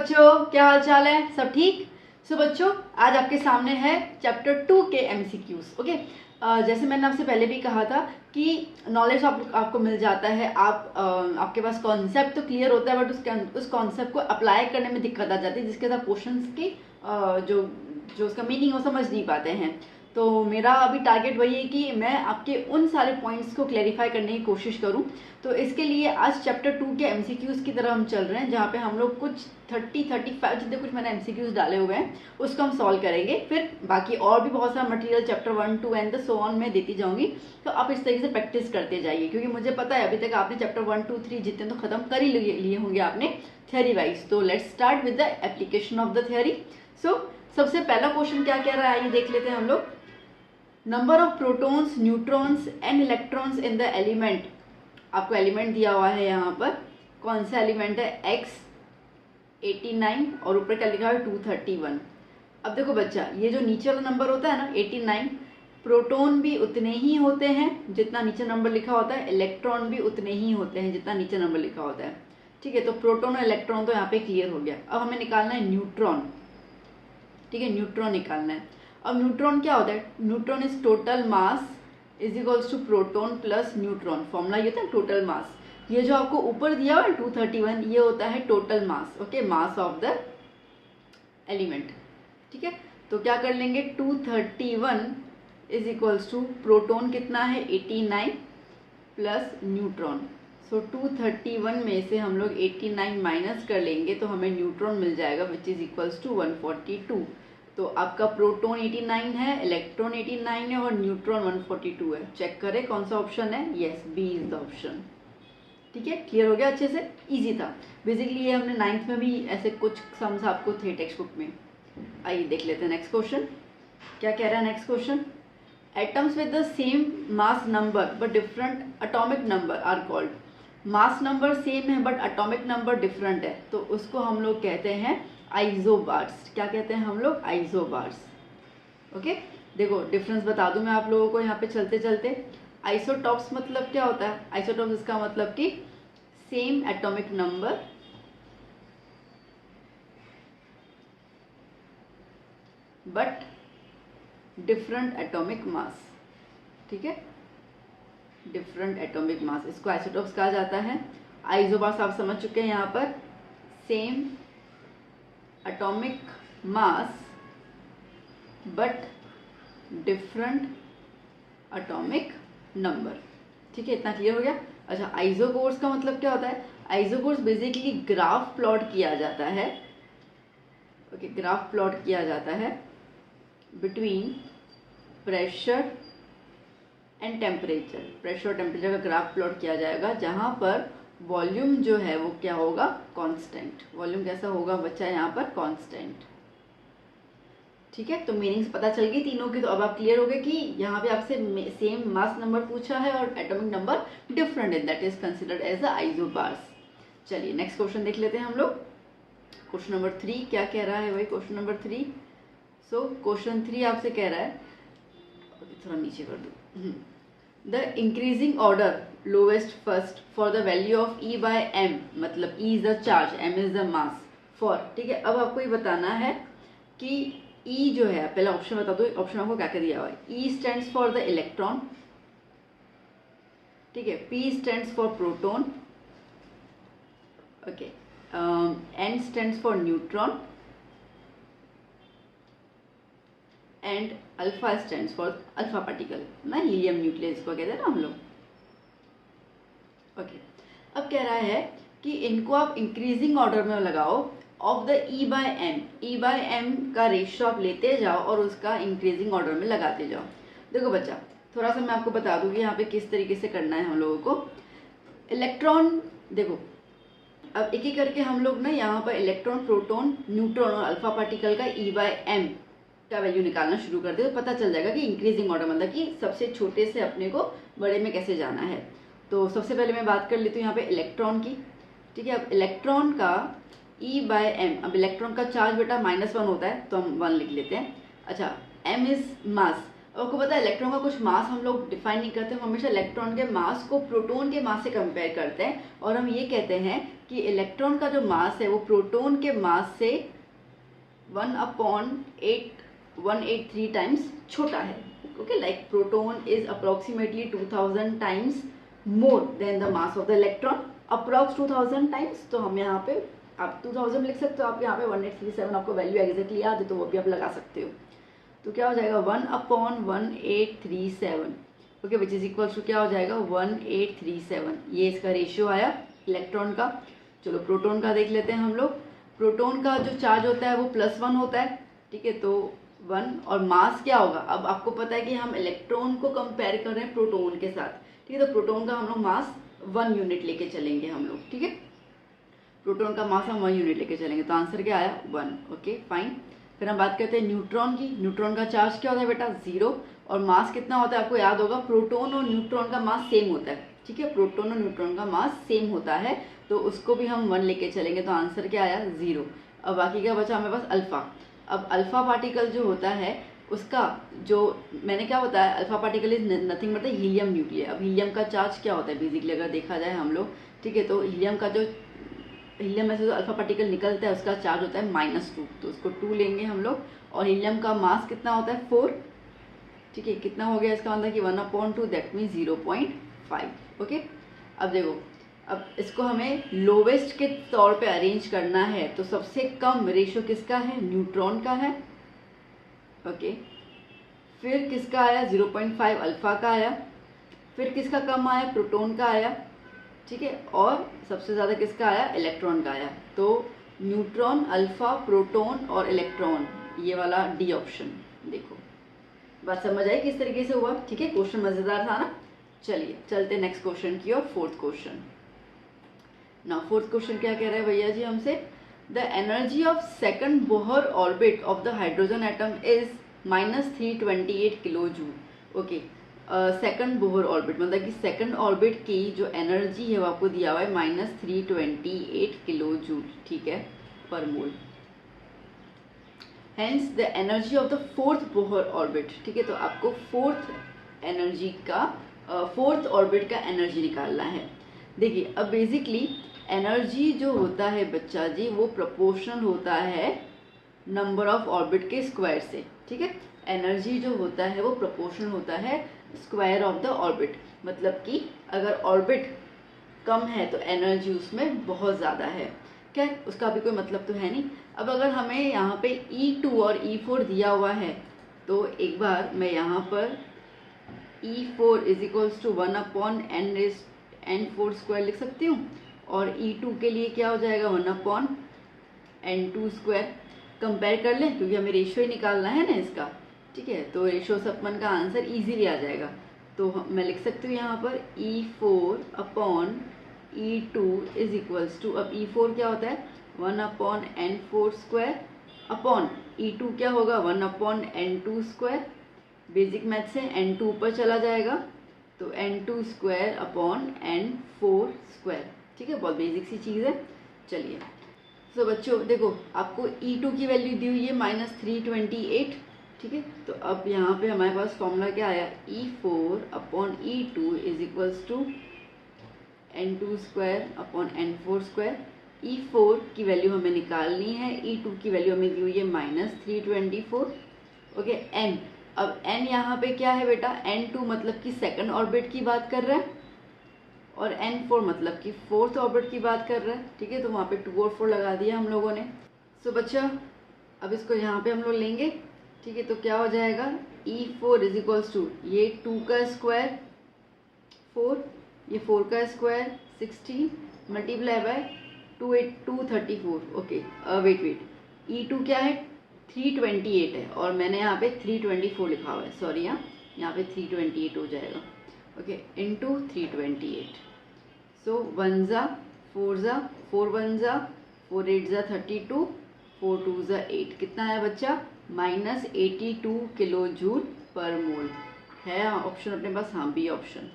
बच्चों, क्या हाल चाल है? सब ठीक? बच्चों, आज आपके सामने है चैप्टर 2 के MCQs। ओके, जैसे मैंने आपसे पहले भी कहा था कि नॉलेज आपको मिल जाता है, आपके पास कॉन्सेप्ट तो क्लियर होता है, बट उस कॉन्सेप्ट को अप्लाई करने में दिक्कत आ जाती है, जिसके साथ क्वेश्चंस की जो उसका मीनिंग वो समझ नहीं पाते हैं। तो मेरा अभी टारगेट वही है कि मैं आपके उन सारे पॉइंट्स को क्लैरिफाई करने की कोशिश करूं। तो इसके लिए आज चैप्टर 2 के MCQs की तरह हम चल रहे हैं, जहाँ पे हम लोग कुछ 30-35 जितने कुछ मैंने MCQs डाले हुए हैं उसको हम सॉल्व करेंगे। फिर बाकी और भी बहुत सारा material chapter 1, 2 and so on में देती जाऊंगी। तो आप इस तरीके से प्रैक्टिस करते जाइए, क्योंकि मुझे पता है अभी तक आपने चैप्टर 1, 2, 3 जितने तो खत्म कर ही लिए होंगे आपने थ्योरी वाइज। तो let's start with the application of the theory. सबसे पहला क्वेश्चन क्या कह रहा है, ये देख लेते हैं हम लोग। Number of protons, neutrons and electrons in the element. आपको एलिमेंट दिया हुआ है यहाँ पर, कौन सा एलिमेंट है? X 89 और ऊपर क्या लिखा है? 231। अब देखो बच्चा, ये जो नीचे वाला नंबर होता है ना 89, प्रोटॉन भी उतने ही होते हैं जितना नीचे नंबर लिखा होता है, इलेक्ट्रॉन भी उतने ही होते हैं जितना नीचे नंबर लिखा होता है। ठीक है, तो प्रोटॉन और इलेक्ट्रॉन तो यहाँ पे क्लियर हो गया। अब हमें निकालना है न्यूट्रॉन। ठीक है, न्यूट्रॉन निकालना है। अब न्यूट्रॉन क्या होता है? Neutron is total mass is equals to proton plus neutron. Formula ये होता है टोटल मास। ये जो आपको ऊपर दिया हुआ है 231, ये होता है total mass. Okay, mass of the element. ठीक है, तो क्या कर लेंगे? 231 इज इक्वल्स टू प्रोटॉन कितना है? 89 प्लस न्यूट्रॉन। 231 में से हम लोग 89 माइनस कर लेंगे तो हमें न्यूट्रॉन मिल जाएगा, विच इज इक्वल्स टू 142। तो आपका प्रोटॉन 89 है, इलेक्ट्रॉन 89 है और न्यूट्रॉन 142 है। चेक करें कौन सा ऑप्शन है। Yes, B is the option. ठीक है, क्लियर हो गया अच्छे से? इजी था बेसिकली। ये हमने 9th में भी ऐसे कुछ सम्स आपको थे टेक्स्ट बुक में। आइए देख लेते हैं नेक्स्ट क्वेश्चन। क्या कह रहा है next question? Atoms with the same mass number but different atomic number are called. Mass number same है बट एटॉमिक नंबर डिफरेंट है, तो उसको हम लोग कहते हैं आइसोबार्स। क्या कहते हैं हम लोग? आइसोबार्स। ओके, देखो डिफरेंस बता दूं मैं आप लोगों को यहाँ पे चलते चलते। आइसोटॉप्स मतलब क्या होता है? आइसोटॉप्स इसका मतलब कि same atomic number but different atomic mass. ठीक है, डिफरेंट एटॉमिक मास, इसको आइसोटॉप्स कहा जाता है। आइसोबार्स आप समझ चुके हैं यहाँ पर, same atomic mass but different atomic number. ठीक है, इतना क्लियर हो गया? अच्छा, आइसोकोर्स का मतलब क्या होता है? आइसोकोर्स बेसिकली ग्राफ प्लॉट किया जाता है। ओके, ग्राफ प्लॉट किया जाता है between pressure and temperature. Pressure और टेम्परेचर का ग्राफ प्लॉट किया जाएगा, जहां पर वॉल्यूम जो है वो क्या होगा? कांस्टेंट। वॉल्यूम कैसा होगा बच्चा यहाँ पर? कांस्टेंट। ठीक है, तो मीनिंग्स पता चल गई तीनों की। तो अब आप क्लियर हो गए कि यहाँ पे आपसे सेम मास नंबर पूछा है और एटॉमिक नंबर डिफरेंट है, that is considered as a isobars. चलिए नेक्स्ट क्वेश्चन देख लेते हैं हम लोग। क्वेश्चन नंबर 3 क्या कह रहा है भाई? Question number 3। क्वेश्चन 3 आपसे कह रहा है, थोड़ा नीचे कर दो। The increasing order lowest first for the value of E by M, मतलब E is the charge, M is the mass for. ठीक है, अब आपको ये बताना है कि E जो है, पहला ऑप्शन बता दो, ऑप्शन आपको क्या क्या दिया हुआ है। E stands for the electron. ठीक है, P stands for proton. Okay, N stands for neutron and alpha stands for alpha particle ना, हीलियम न्यूक्लियस को कहते हैं ना हम लोग। ओके, अब कह रहा है कि इनको आप इंक्रीजिंग ऑर्डर में लगाओ of the E by M। E by M का रेशियो आप लेते जाओ और उसका इंक्रीजिंग ऑर्डर में लगाते जाओ। देखो बच्चा, थोड़ा सा मैं आपको बता दूंगी यहाँ पे किस तरीके से करना है हम लोगों को। इलेक्ट्रॉन देखो, अब एक एक करके हम लोग ना यहाँ पर इलेक्ट्रॉन, प्रोटॉन, न्यूट्रॉन और अल्फा पार्टिकल का E by M का वैल्यू निकालना शुरू कर दे, तो पता चल जाएगा कि इंक्रीजिंग ऑर्डर मतलब कि सबसे छोटे से अपने को बड़े में कैसे जाना है। तो सबसे पहले मैं बात कर लेती हूँ यहाँ पे इलेक्ट्रॉन की। ठीक है, अब इलेक्ट्रॉन का E by M, अब इलेक्ट्रॉन का चार्ज बेटा -1 होता है तो हम 1 लिख लेते हैं। अच्छा, M इज मास, आपको पता है इलेक्ट्रॉन का कुछ मास हम लोग डिफाइन नहीं करते, हम हमेशा इलेक्ट्रॉन के मास को प्रोटॉन के मास से कंपेयर करते हैं और हम ये कहते हैं कि इलेक्ट्रॉन का जो मास है वो प्रोटॉन के मास से 1/183 टाइम्स छोटा है। Okay, like proton is approximately 2000 times more than the mass of the electron, approx 2000 times. तो हम यहाँ पे आप 2000 लिख सकते हो, आप यहाँ पे 1837 आपको वैल्यू एग्जैक्टली याद है तो वो भी आप लगा सकते हो। तो क्या हो जाएगा 1/1837, okay, which is equal to क्या हो जाएगा 1837। ये इसका रेशियो आया इलेक्ट्रॉन का। चलो प्रोटॉन का देख लेते हैं हम लोग। प्रोटॉन का जो चार्ज होता है वो +1 होता है, ठीक है, तो 1 और मास क्या होगा। अब आपको पता है कि हम इलेक्ट्रॉन को कंपेयर कर रहे हैं प्रोटॉन के साथ, ठीक है, तो प्रोटॉन का हम लोग मास 1 यूनिट लेके चलेंगे हम लोग, ठीक है, प्रोटॉन का मास हम 1 यूनिट लेके चलेंगे। तो आंसर क्या आया 1, ओके फाइन। फिर हम बात करते हैं न्यूट्रॉन की। न्यूट्रॉन का चार्ज क्या होता है बेटा 0 और मास कितना होता है आपको याद होगा, प्रोटॉन और न्यूट्रॉन का मास सेम होता है, ठीक है, प्रोटॉन और न्यूट्रॉन का मास सेम होता है, तो उसको भी हम 1 लेके चलेंगे। तो आंसर क्या आया 0। अब बाकी क्या बचा हमारे पास अल्फा। अब अल्फा पार्टिकल जो होता है उसका जो मैंने क्या बताया, अल्फा पार्टिकल इज नथिंग मतलब हीलियम न्यूक्लियर। अब हीलियम का चार्ज क्या होता है बेसिकली अगर देखा जाए हम लोग, ठीक है, तो हीलियम का जो हीलियम में से जो अल्फा पार्टिकल निकलता है उसका चार्ज होता है -2, तो उसको 2 लेंगे हम लोग। और हीलियम का मास कितना होता है 4, ठीक है, कितना हो गया इसका मतलब कि 1/2 दैट मीन्स 0.5, ओके। अब देखो, अब इसको हमें लोवेस्ट के तौर पे अरेंज करना है, तो सबसे कम रेशियो किसका है, न्यूट्रॉन का है, ओके। फिर किसका आया 0.5 अल्फा का आया, फिर किसका कम आया प्रोटॉन का आया, ठीक है, और सबसे ज़्यादा किसका आया इलेक्ट्रॉन का आया। तो न्यूट्रॉन, अल्फा, प्रोटॉन और इलेक्ट्रॉन, ये वाला डी ऑप्शन। देखो बात समझ आई किस तरीके से हुआ, ठीक है, क्वेश्चन मज़ेदार था ना। चलिए चलते नेक्स्ट क्वेश्चन की और फोर्थ क्वेश्चन। ना फोर्थ क्वेश्चन क्या कह रहा है भैया जी हमसे, the energy of second Bohr orbit of the hydrogen atom is -328 kilo joule, okay. Second Bohr orbit मतलब कि सेकंड ऑर्बिट की जो एनर्जी है वो आपको दिया हुआ है -328 किलो जूल, ठीक है, पर mole. Hence the energy of the fourth Bohr orbit, ठीक है, तो आपको फोर्थ ऑर्बिट का एनर्जी निकालना है। देखिए अब बेसिकली एनर्जी जो होता है बच्चा जी वो प्रोपोर्शनल होता है नंबर ऑफ ऑर्बिट के स्क्वायर से, ठीक है, एनर्जी जो होता है वो प्रोपोर्शनल होता है स्क्वायर ऑफ द ऑर्बिट। मतलब कि अगर ऑर्बिट कम है तो एनर्जी उसमें बहुत ज़्यादा है, क्या उसका भी कोई मतलब तो है नहीं। अब अगर हमें यहाँ पे E2 और E4 दिया हुआ है तो एक बार मैं यहाँ पर E4 = 1/n4² लिख सकती हूँ और E2 के लिए क्या हो जाएगा 1/n2²। कंपेयर कर लें क्योंकि हमें रेशियो ही निकालना है ना इसका, ठीक है, तो रेशियो से अपन का आंसर इजीली आ जाएगा। तो मैं लिख सकती हूँ यहाँ पर E4/E2 = अब E4 क्या होता है 1/n4² अपॉन E2 क्या होगा 1/n2²। बेसिक मैथ से n2 ऊपर चला जाएगा तो n2² अपॉन n4², ठीक है, बहुत बेसिक सी चीज़ है। चलिए तो बच्चों देखो आपको E2 की वैल्यू दी हुई है -328, ठीक है, तो अब यहाँ पे हमारे पास फॉर्मूला क्या आया E4/E2 = n2² upon n4²। E4 की वैल्यू हमें निकालनी है, E2 की वैल्यू हमें दी हुई है -324, ओके। n, अब n यहाँ पे क्या है बेटा n2 मतलब कि सेकंड ऑर्बिट की बात कर रहा है और n4 मतलब कि फोर्थ ऑर्बिट की बात कर रहा है, ठीक है, तो वहाँ पे 2 और 4 लगा दिया हम लोगों ने। सो बच्चा अब इसको यहाँ पे हम लोग लेंगे, ठीक है, तो क्या हो जाएगा E4 = ये 2 का स्क्वायर 4, ये 4 का square 16 multiply by 234, okay. Wait E2 क्या है 328 है और मैंने यहाँ पे 324 लिखा हुआ है, सॉरी यहाँ पे 328 हो जाएगा, ओके, इंटू 328। सो 1 ज़ा 4 ज़ा 4 1 ज़ा 4 8 ज़ा 32 4 2 ज़ा 8, कितना है बच्चा -82 किलो जूल पर मोल है ऑप्शन अपने पास, हाँ बी ऑप्शन,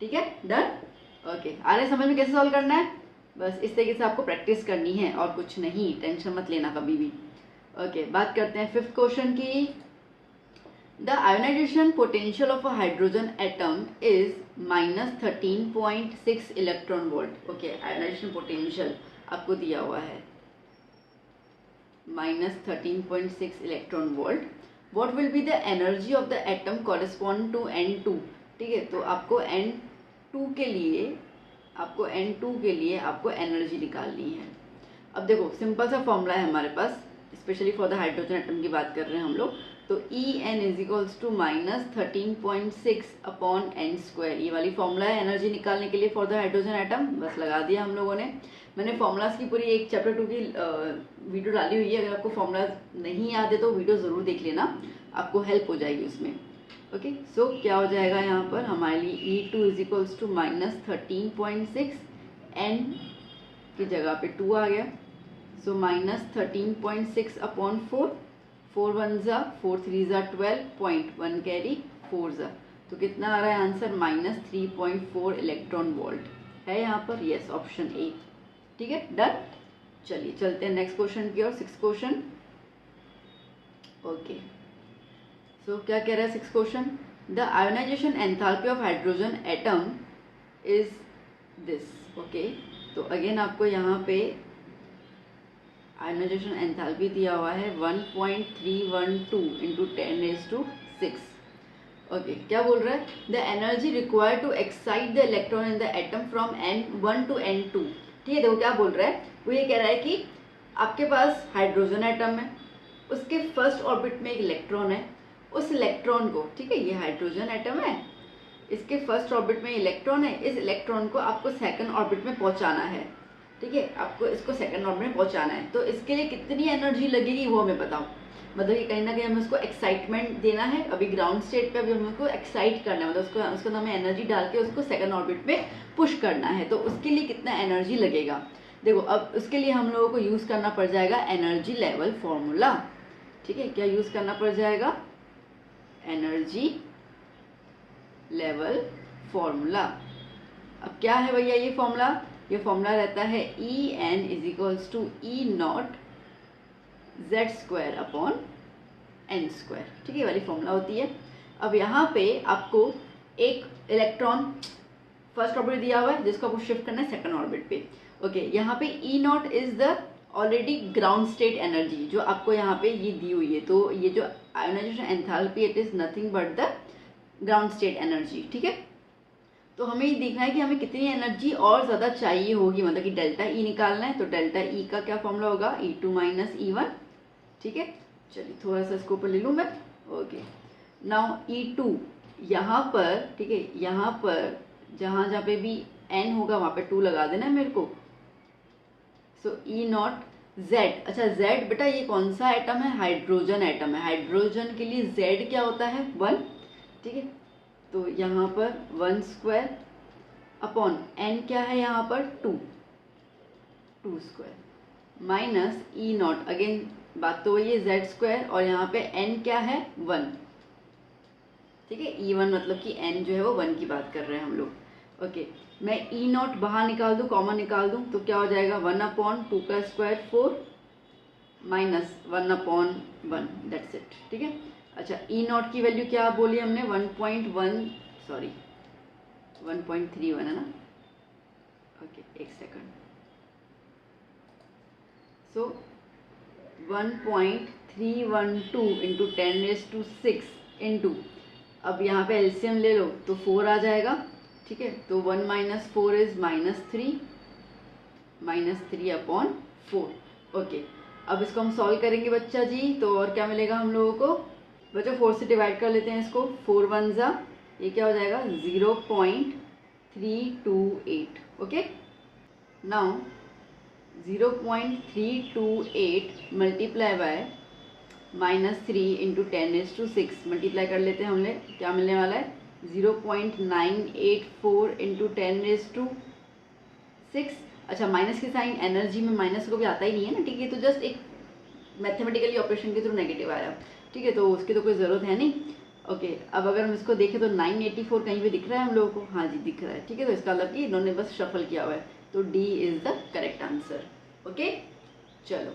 ठीक है, डन, ओके। आ रहे समझ में कैसे सॉल्व करना है, बस इस तरीके से आपको प्रैक्टिस करनी है और कुछ नहीं, टेंशन मत लेना कभी भी, ओके। बात करते हैं फिफ्थ क्वेश्चन की। The ionisation potential of a hydrogen atom is -13.6 electron volt. Okay, ionisation potential आपको दिया हुआ है -13.6 electron volt. What will be the energy of the atom correspond to N2। ठीक है, तो आपको N2 के लिए आपको एनर्जी निकालनी है। अब देखो सिंपल सा फॉर्मूला है हमारे पास, specially for the hydrogen atom की बात कर रहे हैं हम लोग। तो En is equals to -13.6 upon n²। ये वाली फॉर्मूला है एनर्जी निकालने के लिए फॉर द हाइड्रोजन एटम। बस लगा दिया हम लोगों ने। मैंने फॉर्मूलाज की पूरी एक चैप्टर 2 की वीडियो डाली हुई है, अगर आपको फॉर्मूलाज नहीं याद है तो वीडियो ज़रूर देख लेना, आपको हेल्प हो जाएगी उसमें। ओके, सो क्या हो जाएगा यहाँ पर हमारे लिए E2 is equals to -13.6, n की जगह पे 2 आ गया। सो -13.6 अपॉन 4, 4 1 ज़ा 4 3 ज़ा 12.1 कैरी 4 ज़ा, तो कितना आ रहा है आंसर -3.4 इलेक्ट्रॉन वोल्ट है यहाँ पर। Yes, option A. ठीक है, डन। चलिए चलते हैं नेक्स्ट क्वेश्चन की ओर, 6th क्वेश्चन। ओके, सो क्या कह रहा है 6th question? The ionisation enthalpy of hydrogen atom is this. Okay, तो अगेन आपको यहाँ पे आयोनाइजेशन एंथैल्पी दिया हुआ है 1.312 इंटू 10⁻⁶। ओके, क्या बोल रहा है? The energy required to excite the electron in the atom from N1 to N2। ठीक है, देखो क्या बोल रहा है, वो ये कह रहा है कि आपके पास हाइड्रोजन एटम है, उसके फर्स्ट ऑर्बिट में एक इलेक्ट्रॉन है, उस इलेक्ट्रॉन को, ठीक है ये हाइड्रोजन एटम है, इसके फर्स्ट ऑर्बिट में इलेक्ट्रॉन है, इस इलेक्ट्रॉन को आपको सेकंड ऑर्बिट में पहुंचाना है। ठीक है, आपको इसको सेकंड ऑर्बिट में पहुंचाना है, तो इसके लिए कितनी एनर्जी लगेगी वो हमें बताओ। मतलब कि कहीं ना कहीं हमें उसको एक्साइटमेंट देना है, अभी ग्राउंड स्टेट पे अभी हमें उसको एक्साइट करना है, मतलब उसको हमें एनर्जी डाल के उसको सेकंड ऑर्बिट में पुश करना है, तो उसके लिए कितना एनर्जी लगेगा। देखो अब उसके लिए हम लोगों को यूज़ करना पड़ जाएगा एनर्जी लेवल फॉर्मूला। ठीक है, क्या यूज़ करना पड़ जाएगा? Energy level formula. अब क्या है भैया ये फॉर्मूला? ये फॉर्मूला रहता है En is equals to E0 Z² upon n²। ठीक है, ये वाली फॉर्मूला होती है। अब यहाँ पे आपको एक इलेक्ट्रॉन फर्स्ट ऑर्बिट दिया हुआ है जिसको आपको शिफ्ट करना है सेकंड ऑर्बिट पे। ओके, यहाँ पे E0 is the already ground state energy जो आपको यहाँ पे ये दी हुई है। तो ये जो ionisation enthalpy it is nothing but the ground state energy. ठीक है, तो हमें ये देखना है कि हमें कितनी एनर्जी और ज़्यादा चाहिए होगी, मतलब कि डेल्टा E निकालना है। तो डेल्टा E का क्या फॉर्मूला होगा? E2 minus E1। ठीक है, चलिए थोड़ा सा इसको ऊपर ले लूँ मैं। ओके, नाउ E2 यहाँ पर, ठीक है, यहाँ पर जहाँ जहाँ पे भी N होगा वहाँ पे 2 लगा देना है मेरे को। सो E0 Z। अच्छा Z बेटा ये कौन सा एटम है? हाइड्रोजन एटम है। हाइड्रोजन के लिए Z क्या होता है? 1। ठीक है, तो यहाँ पर 1² अपॉन N क्या है यहाँ पर? 2² माइनस E0। अगेन बात तो वही है Z² और यहाँ पे N क्या है? 1। ठीक है, E1 मतलब कि N जो है वो 1 की बात कर रहे हैं हम लोग। ओके, मैं E0 बाहर निकाल दूँ, कॉमन निकाल दूँ, तो क्या हो जाएगा? 1/2 का स्क्वायर 4 माइनस 1/1, दैट्स इट। ठीक है, अच्छा E0 की वैल्यू क्या बोली हमने? 1.31 है ना? ओके, एक सेकंड। सो 1.312 इंटू 10⁻⁶ इंटू, अब यहाँ पे एलसीएम ले लो तो 4 आ जाएगा। ठीक है, तो 1 माइनस 4 इज -3/4। ओके, अब इसको हम सॉल्व करेंगे बच्चा जी, तो और क्या मिलेगा हम लोगों को? बच्चों 4 से डिवाइड कर लेते हैं इसको। 4 1 ज़ा, ये क्या हो जाएगा? 0.328। Okay, now 0.328 multiply by -3 into 10⁻⁶ multiply कर लेते हैं हमने, क्या मिलने वाला है? 0.984 इंटू 10⁻⁶। अच्छा, माइनस के साइन एनर्जी में माइनस को भी आता ही नहीं है ना। ठीक है, तो जस्ट एक मैथमेटिकली ऑपरेशन के थ्रू नेगेटिव आया। ठीक है, तो उसकी तो कोई ज़रूरत है नहीं। ओके, अब अगर हम इसको देखें तो 984 कहीं पे दिख रहा है हम लोगों को? हाँ जी दिख रहा है। ठीक है, तो इसका मतलब कि इन्होंने बस शफल किया हुआ है, तो D is the correct answer. Okay, चलो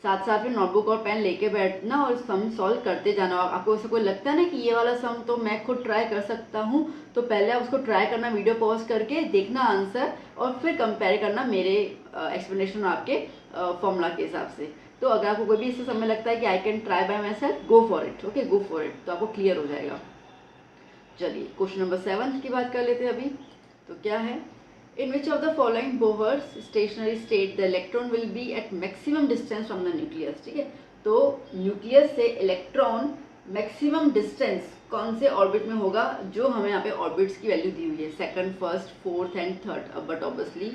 साथ साथ में नोटबुक और पेन लेके बैठना और सम सॉल्व करते जाना। आपको ऐसा कोई लगता है ना कि ये वाला सम तो मैं खुद ट्राई कर सकता हूँ, तो पहले आप उसको ट्राई करना, वीडियो पॉज करके देखना आंसर और फिर कंपेयर करना मेरे एक्सप्लेनेशन आपके फॉर्मूला के हिसाब से। तो अगर आपको कोई भी इससे समय लगता है कि I can try bye my self, go for it, okay, go for it, तो आपको क्लियर हो जाएगा। चलिए क्वेश्चन नंबर 7 की बात कर लेते हैं अभी। तो क्या है, in which of the following Bohr's stationary state the electron will be at maximum distance from the nucleus। ठीक है, तो न्यूक्लियस से इलेक्ट्रॉन मैक्सिमम डिस्टेंस कौन से ऑर्बिट में होगा, जो हमें यहाँ पे ऑर्बिट्स की वैल्यू दी हुई है, second, first, fourth and third. अब but obviously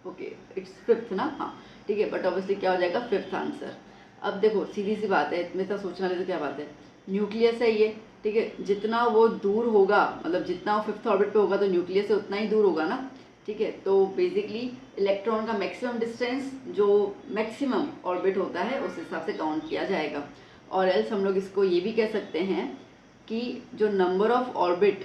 okay it's fifth ना, हाँ ठीक है, बट ऑब्वियसली क्या हो जाएगा, फिफ्थ आंसर। अब देखो सीधी सी बात है, इतने सा सोचना नहीं तो क्या बात है, न्यूक्लियस है ये, ठीक है, जितना वो दूर होगा, मतलब जितना वो फिफ्थ ऑर्बिट पे होगा तो न्यूक्लियस से उतना ही दूर होगा ना, ठीक है। तो बेसिकली इलेक्ट्रॉन का मैक्सिमम डिस्टेंस जो मैक्सिमम ऑर्बिट होता है उस हिसाब से काउंट किया जाएगा। और एल्स हम लोग इसको ये भी कह सकते हैं कि जो नंबर ऑफ ऑर्बिट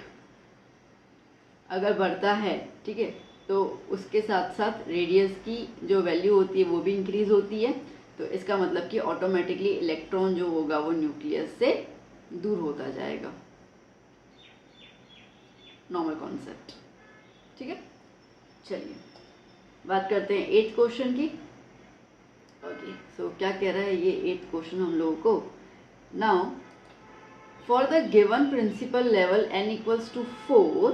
अगर बढ़ता है, ठीक है, तो उसके साथ साथ रेडियस की जो वैल्यू होती है वो भी इंक्रीज होती है। तो इसका मतलब कि ऑटोमेटिकली इलेक्ट्रॉन जो होगा वो न्यूक्लियस से दूर होता जाएगा। नॉर्मल कॉन्सेप्ट, ठीक है। चलिए बात करते हैं 8th क्वेश्चन की। ओके सो क्या कह रहा है ये 8th क्वेश्चन हम लोगों को, now for the given principal level n equals to 4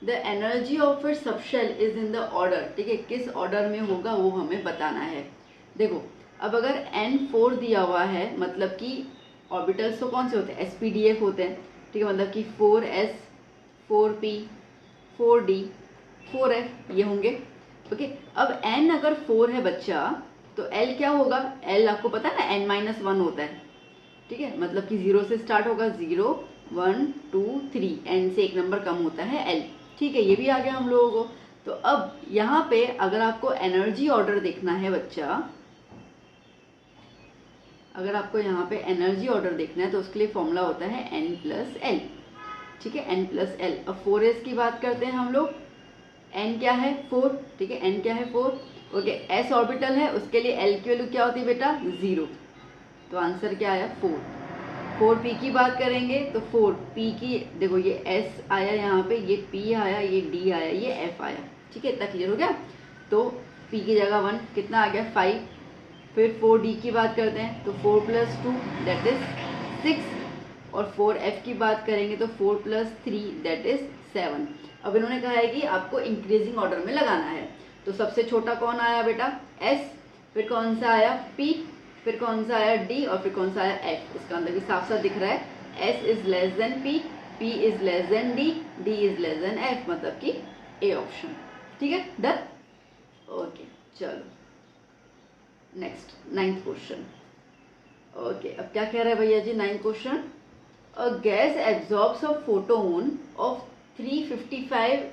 the energy of it subshell is in the order. ठीक है, किस ऑर्डर में होगा वो हमें बताना है। देखो अब अगर n4 दिया हुआ है, मतलब कि ऑर्बिटल्स तो कौन से होते हैं, SPDF होते हैं, ठीक है, मतलब कि 4s 4p 4d 4f ये होंगे। ओके, अब n अगर 4 है बच्चा तो l क्या होगा, l आपको पता है ना n-1 होता है, ठीक है, मतलब कि 0 से स्टार्ट होगा, 0 1 2 3, n से एक नंबर कम होता है l, ठीक है, ये भी आ गया हम लोगों को। तो अब यहाँ पे अगर आपको एनर्जी ऑर्डर देखना है बच्चा, अगर आपको यहाँ पे एनर्जी ऑर्डर देखना है तो उसके लिए फॉर्मूला होता है n+l, ठीक है, n+l। अब 4s की बात करते हैं हम लोग, n क्या है 4, ठीक है, n क्या है 4, ओके, s ऑर्बिटल है, उसके लिए l की वैल्यू क्या होती है बेटा 0, तो आंसर क्या आया 4। 4p की बात करेंगे तो 4p की देखो ये s आया यहाँ पे, ये p आया, ये d आया, ये f आया, ठीक है, इतना क्लियर हो गया। तो p की जगह 1 कितना आ गया 5। फिर 4d की बात करते हैं तो 4 + 2 दैट इज 6, और 4f की बात करेंगे तो 4 + 3 दैट इज 7। अब इन्होंने कहा है कि आपको इंक्रीजिंग ऑर्डर में लगाना है, तो सबसे छोटा कौन आया बेटा s, फिर कौन सा आया p, फिर कौन सा आया d, और फिर कौन सा आया f। इसका मतलब कि साफ साफ दिख रहा है s is less than p, p is less than d, d is less than f, मतलब कि a ऑप्शन, ठीक है, डन। ओके चलो नेक्स्ट 9th क्वेश्चन। ओके अब क्या कह रहा है भैया जी 9th question, a gas absorbs a photon of 355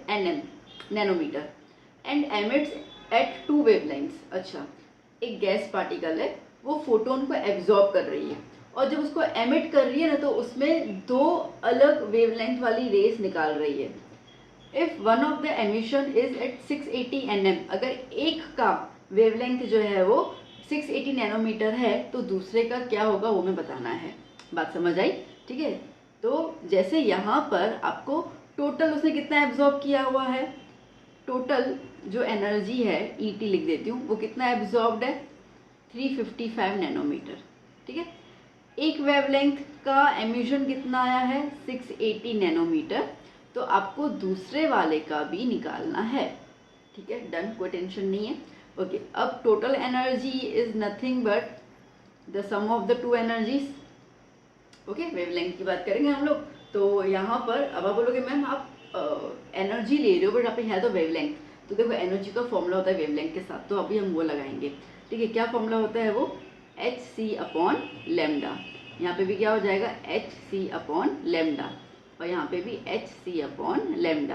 nanometre and emits at 2 wavelengths. अच्छा, एक गैस पार्टिकल है, वो फोटोन को एब्जॉर्ब कर रही है, और जब उसको एमिट कर रही है ना तो उसमें 2 अलग वेवलेंथ वाली रेस निकाल रही है। If one of the emission is at 680 nm, अगर एक का वेवलेंथ जो है वो 680 नैनोमीटर है तो दूसरे का क्या होगा वो हमें बताना है। बात समझ आई, ठीक है। तो जैसे यहाँ पर आपको टोटल उसने कितना एब्जॉर्ब किया हुआ है, टोटल जो एनर्जी है ET लिख देती हूँ, वो कितना एब्जॉर्ब्ड है 355 नैनोमीटर, ठीक है। एक वेवलेंथ का एमिशन कितना आया है 680 नैनोमीटर, तो आपको दूसरे वाले का भी निकालना है, ठीक है, डन, कोई टेंशन नहीं है। ओके, अब total energy is nothing but the sum of the 2 energies. Okay, wavelength की बात करेंगे हम लोग, तो यहाँ पर अब आप बोलोगे मैम आप एनर्जी ले रहे हो बट यहाँ पे है तो वेवलेंथ, तो देखो एनर्जी का फॉर्मूला होता है वेवलेंथ के साथ, तो अभी हम वो लगाएंगे, ठीक है। क्या फॉर्मूला होता है वो hc/λ, यहाँ पे भी क्या हो जाएगा hc/λ, और यहाँ पे भी hc/λ,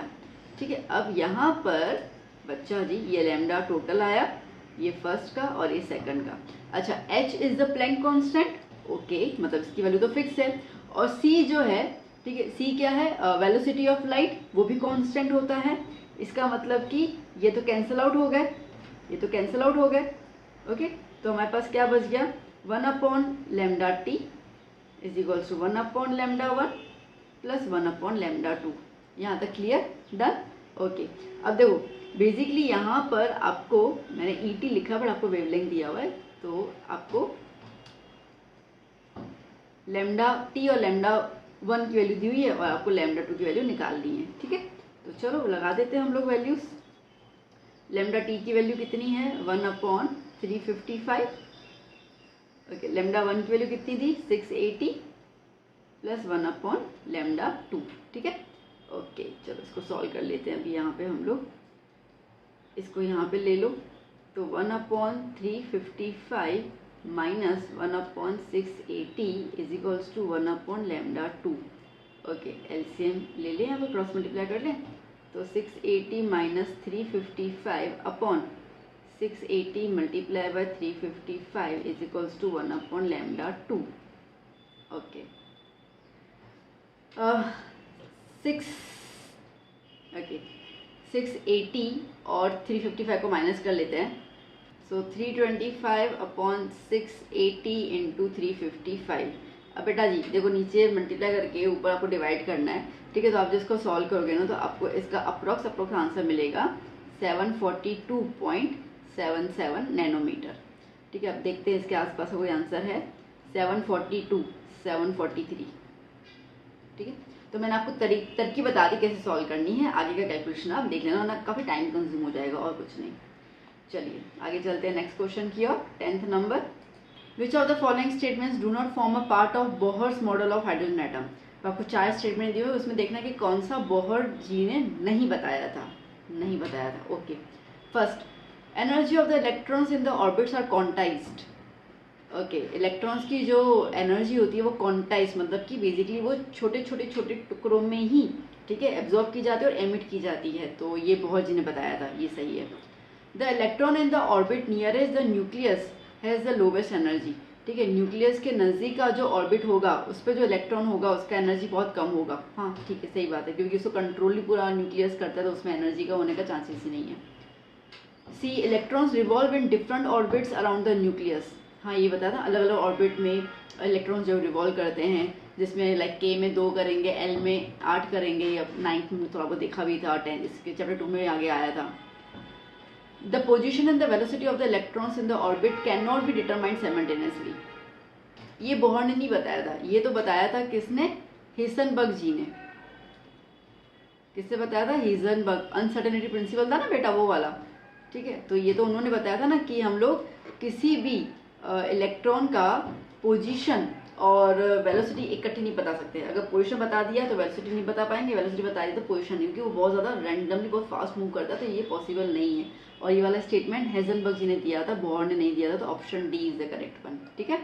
ठीक है। अब यहाँ पर बच्चा जी ये लैम्डा टोटल आया, ये फर्स्ट का और ये सेकंड का। अच्छा, h is the plank constant, okay, मतलब इसकी वैल्यू तो फिक्स है, और c जो है, ठीक है, c क्या है वेलोसिटी ऑफ लाइट, वो भी कांस्टेंट होता है। इसका मतलब कि ये तो कैंसिल आउट हो गए, ये तो कैंसिल आउट हो गए, ओके, तो हमारे पास क्या बच गया, 1/λT is equals to 1/λ1 plus 1/λ2। यहाँ तक क्लियर, डन। ओके, अब देखो बेसिकली यहाँ पर आपको मैंने ET लिखा बट आपको वेवलेंथ दिया हुआ है, तो आपको λT और λ1 की वैल्यू दी हुई है और आपको λ2 की वैल्यू निकालनी है। ठीक है, तो चलो लगा देते हैं हम लोग वैल्यूज। λT की वैल्यू कितनी है, 1/355। ओके, λ1 की वैल्यू कितनी थी, 680 प्लस 1/λ2। ठीक है, ओके चलो इसको सॉल्व कर लेते हैं। अभी यहाँ पे हम लोग इसको यहाँ पे ले लो, तो 1/355 minus 1/680 is equals to 1/λ2। Okay, LCM ले लें, यहाँ पे क्रॉस मल्टीप्लाई कर लें, तो 680 minus 355 upon 680 multiply by 355 is equals to 1/λ2। Okay, 680 और 355 को माइनस कर लेते हैं, सो 325 अपॉन 680 इंटू 355। अब बेटा जी देखो नीचे मल्टीप्लाई करके ऊपर आपको डिवाइड करना है। ठीक है, तो आप जिसको सॉल्व करोगे ना तो आपको इसका अप्रोक्स आंसर मिलेगा 742.77 नैनोमीटर। ठीक है, अब देखते हैं इसके आसपास कोई आंसर है, 742, 743। ठीक है, तो मैंने आपको तरकीब बता दी कैसे सॉल्व करनी है, आगे का कैलकुलेशन आप देख लेना, ना काफ़ी टाइम कंज्यूम हो जाएगा और कुछ नहीं। चलिए आगे चलते हैं नेक्स्ट क्वेश्चन की ओर। 10th number, which of the following statements do not form a part of Bohr's model of hydrogen atom. तो आपको 4 स्टेटमेंट दिए हुए, उसमें देखना कि कौन सा बोहर जी ने नहीं बताया था। Okay, first, energy of the electrons in the orbits are quantised. Okay, electrons की जो एनर्जी होती है वो क्वांटाइज, मतलब कि बेसिकली वो छोटे टुकड़ों में ही, ठीक है, एब्जॉर्ब की जाती है और एमिट की जाती है। तो ये बोहर जी ने बताया था, ये सही है। The electron in the orbit nearest the nucleus has the lowest energy. ठीक है, न्यूक्लियस के नज़दीक का जो ऑर्बिट होगा उस पर जो इलेक्ट्रॉन होगा उसका एनर्जी बहुत कम होगा। हाँ ठीक है, सही बात है, क्योंकि उसको कंट्रोल ही पूरा न्यूक्लियस करता है, तो उसमें एनर्जी का होने का चांसेस ही नहीं है। See, electrons revolve in different orbits around the nucleus. हाँ ये बताया था, अलग अलग ऑर्बिट में इलेक्ट्रॉन्स जो रिवॉल्व करते हैं, जिसमें लाइक के में 2 करेंगे, एल में 8 करेंगे, या 9th में थोड़ा बहुत देखा भी था, 10 इसके चैप्टर 2 में आगे आया था। The position and the velocity of the electrons in the orbit cannot be determined simultaneously. ये बोहर ने नहीं बताया था, ये तो बताया था किसने, हेजनबर्ग जी ने। किससे बताया था, हेजनबर्ग। अनसर्टेनिटी प्रिंसिपल था ना बेटा, वो वाला। ठीक है, तो ये तो उन्होंने बताया था ना कि हम लोग किसी भी इलेक्ट्रॉन का पोजीशन और वेलोसिटी इकट्ठी नहीं बता सकते। अगर पोजीशन बता दिया तो वेलोसिटी नहीं बता पाएंगे, वेलोसिटी बता दी तो पोजीशन नहीं, क्योंकि वो बहुत ज़्यादा रैंडमली बहुत फास्ट मूव करता है, तो ये पॉसिबल नहीं है। और ये वाला स्टेटमेंट हेजनबर्ग जी ने दिया था, बोहर ने नहीं दिया था, तो option D is the correct one. ठीक है,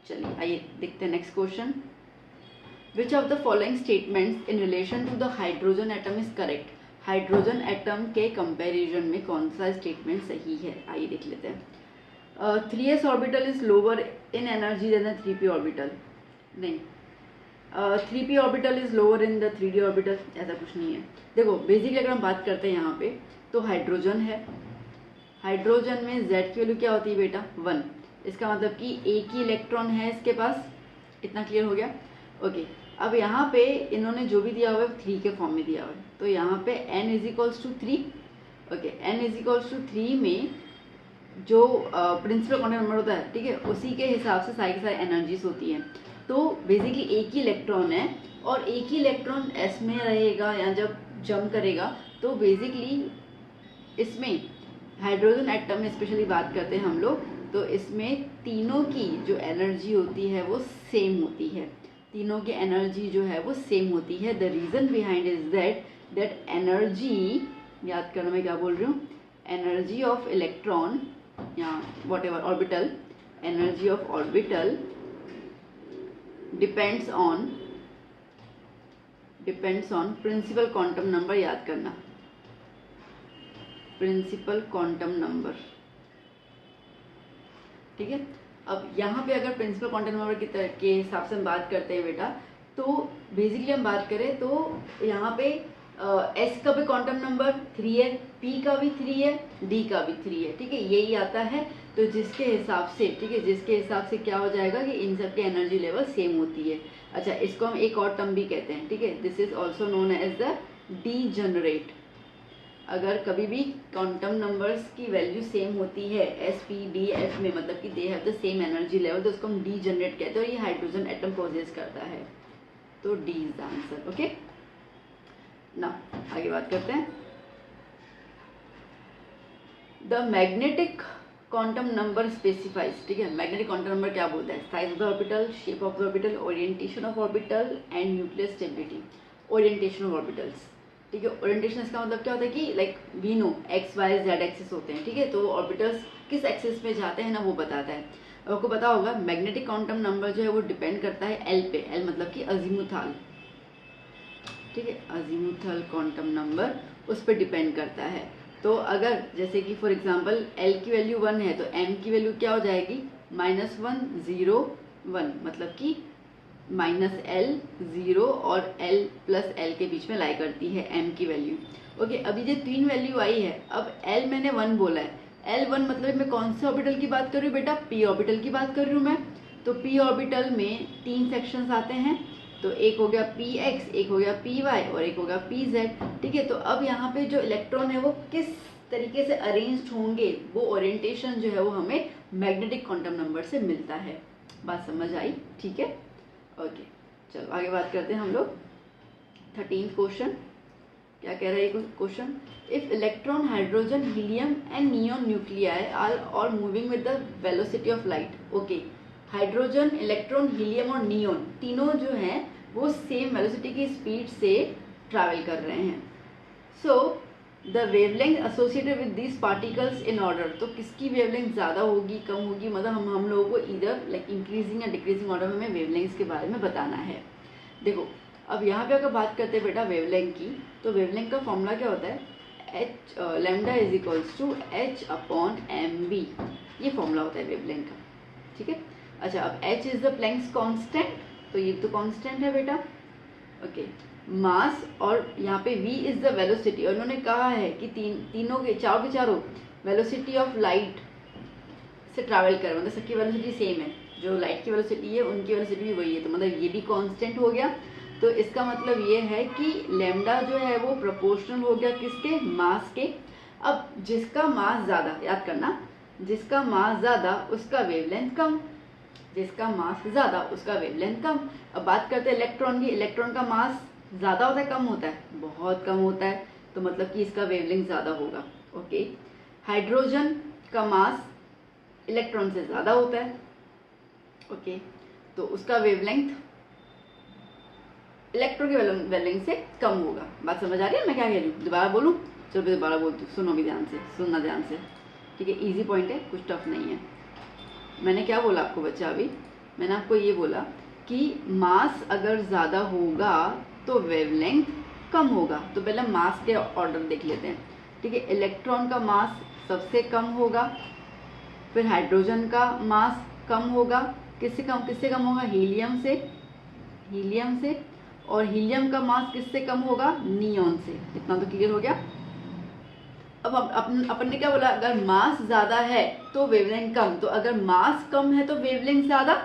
चलिए आइए देखते हैं next question. Which of the following statements in relation to the hydrogen atom is correct. Hydrogen atom के कंपेरिजन में कौन सा स्टेटमेंट सही है, आइए देख लेते हैं। 3s orbital is lower in energy than the 3p orbital. नहीं, 3p orbital is lower in the 3d orbital, ऐसा कुछ नहीं है। देखो बेसिकली अगर हम बात करते हैं यहाँ पे, तो हाइड्रोजन है, हाइड्रोजन में z की वैल्यू क्या होती है बेटा, 1। इसका मतलब कि एक ही इलेक्ट्रॉन है इसके पास, इतना क्लियर हो गया। ओके, अब यहाँ पे इन्होंने जो भी दिया हुआ है 3 के फॉर्म में दिया हुआ है, तो यहाँ पे n is equals to 3। Okay, n is equals to 3 में जो प्रिंसिपल क्वांटम नंबर होता है, ठीक है, उसी के हिसाब से सारी की सारी एनर्जीज होती हैं। तो बेसिकली एक ही इलेक्ट्रॉन है और एक ही इलेक्ट्रॉन s में रहेगा, या जब जंप करेगा तो बेसिकली इसमें हाइड्रोजन एटम में स्पेशली बात करते हैं हम लोग, तो इसमें तीनों की जो एनर्जी होती है वो सेम होती है, तीनों की एनर्जी जो है वो सेम होती है। The reason behind is that energy, याद करना मैं क्या बोल रही हूँ, एनर्जी ऑफ इलेक्ट्रॉन या whatever orbital, energy of orbital depends on principal quantum number, याद करना, प्रिंसिपल क्वांटम नंबर। ठीक है, अब यहाँ पे अगर प्रिंसिपल क्वांटम नंबर के हिसाब से हम बात करते हैं बेटा, तो बेसिकली हम बात करें तो यहाँ पे एस का भी क्वांटम नंबर 3 है, पी का भी 3 है, डी का भी 3 है, ठीक है, यही आता है। तो जिसके हिसाब से, ठीक है, जिसके हिसाब से क्या हो जाएगा कि इन सब की एनर्जी लेवल सेम होती है। अच्छा, इसको हम एक और टर्म भी कहते हैं, ठीक है, this is also known as the degenerate. अगर कभी भी क्वांटम नंबर्स की वैल्यू सेम होती है एस पी डी एफ में, मतलब कि they have the same energy level, तो उसको हम डीजनरेट कहते हैं और ये हाइड्रोजन एटम पोजेस करता है। तो D is the answer. Okay, ना आगे बात करते हैं। The magnetic quantum number specifies, ठीक है, मैग्नेटिक क्वांटम नंबर क्या बोलता है? Size of the orbital, shape of the orbital, orientation of orbital and nuclear stability. Orientation of orbitals, ठीक है, ओरिएंटेशन इसका मतलब क्या होता है कि like we know X Y Z axis होते हैं, ठीक है, तो ऑर्बिटल्स किस एक्सिस में जाते हैं ना वो बताता है। अब आपको पता होगा मैग्नेटिक क्वांटम नंबर जो है वो डिपेंड करता है एल पे, एल मतलब कि अजीमुथल, ठीक है, अजीमुथल क्वांटम नंबर उस पर डिपेंड करता है। तो अगर जैसे कि फॉर एग्जांपल एल की वैल्यू 1 है तो एम की वैल्यू क्या हो जाएगी? -1 0 1, मतलब कि -L 0 और L प्लस L के बीच में लाई करती है m की वैल्यू। ओके, अभी ये 3 वैल्यू आई है, अब L मैंने 1 बोला है, L1 मतलब मैं कौन से ऑर्बिटल की बात कर रही हूँ बेटा? p ऑर्बिटल की बात कर रही हूँ मैं। तो p ऑर्बिटल में 3 सेक्शंस आते हैं, तो एक हो गया px, एक हो गया py और एक हो गया pz, ठीक है। तो अब यहाँ पे जो इलेक्ट्रॉन है वो किस तरीके से अरेंज्ड होंगे, वो ओरिएंटेशन जो है वो हमें मैग्नेटिक क्वांटम नंबर से मिलता है। बात समझ आई? ठीक है, ओके, चलो आगे बात करते हैं हम लोग। 13th क्वेश्चन क्या कह रहा है ये question? If electron, hydrogen, helium and neon nuclei are all moving with the velocity of light. Okay, hydrogen, electron, helium और नियॉन तीनों जो हैं वो सेम वेलोसिटी की स्पीड से ट्रैवल कर रहे हैं। So the wavelength associated with these particles in order, तो किसकी वेवलेंथ ज़्यादा होगी, कम होगी, मतलब हम लोगों को इधर लाइक इंक्रीजिंग या डिक्रीजिंग ऑर्डर में हमें वेवलेंथ्स के बारे में बताना है। देखो, अब यहाँ पे अगर बात करते हैं बेटा वेवलेंथ की, तो वेवलेंथ का फॉर्मूला क्या होता है? H lambda is equals to h/mv, ये फॉर्मूला होता है वेवलेंथ का, ठीक है। अच्छा, अब h is the Planck's constant, तो ये तो कांस्टेंट है बेटा। ओके, मास और यहाँ पे v इज द वेलोसिटी, और उन्होंने कहा है कि तीनों के चारों वेलोसिटी ऑफ लाइट से ट्रैवल कर, मतलब सबकी वेलोसिटी सेम है, जो लाइट की वेलोसिटी है उनकी वेलोसिटी भी वही है, तो मतलब ये भी कांस्टेंट हो गया। तो इसका मतलब ये है कि लैम्डा जो है वो प्रोपोर्शनल हो गया किसके? मास के। अब जिसका मास ज़्यादा, याद करना, जिसका मास ज़्यादा उसका वेवलेंथ कम, जिसका मास ज़्यादा उसका वेवलेंथ कम। अब बात करते हैं इलेक्ट्रॉन की, इलेक्ट्रॉन का मास ज़्यादा होता है कम होता है? बहुत कम होता है, तो मतलब कि इसका वेवलेंथ ज़्यादा होगा। ओके, हाइड्रोजन का मास इलेक्ट्रॉन से ज़्यादा होता है, ओके, तो उसका वेवलेंथ इलेक्ट्रॉन के वेवलेंथ से कम होगा। बात समझ आ रही है मैं क्या कह रही हूँ? दोबारा बोलूँ? चलो मैं दोबारा बोलती हूँ, सुनो भी ध्यान से, सुनना ध्यान से, ठीक है, इजी पॉइंट है, कुछ टफ नहीं है। मैंने क्या बोला आपको बच्चा? अभी मैंने आपको ये बोला कि मास अगर ज़्यादा होगा तो वेवलेंथ कम होगा। तो पहले मास के ऑर्डर देख लेते हैं, ठीक है। इलेक्ट्रॉन का मास सबसे कम होगा, फिर हाइड्रोजन का मास कम होगा, किससे कम होगा? हीलियम से, और हीलियम का मास किससे कम होगा? नियॉन से। इतना तो क्लियर हो गया। अब अपन ने क्या बोला? अगर मास ज़्यादा है तो वेवलेंथ कम, तो अगर मास कम है तो वेवलेंथ ज़्यादा,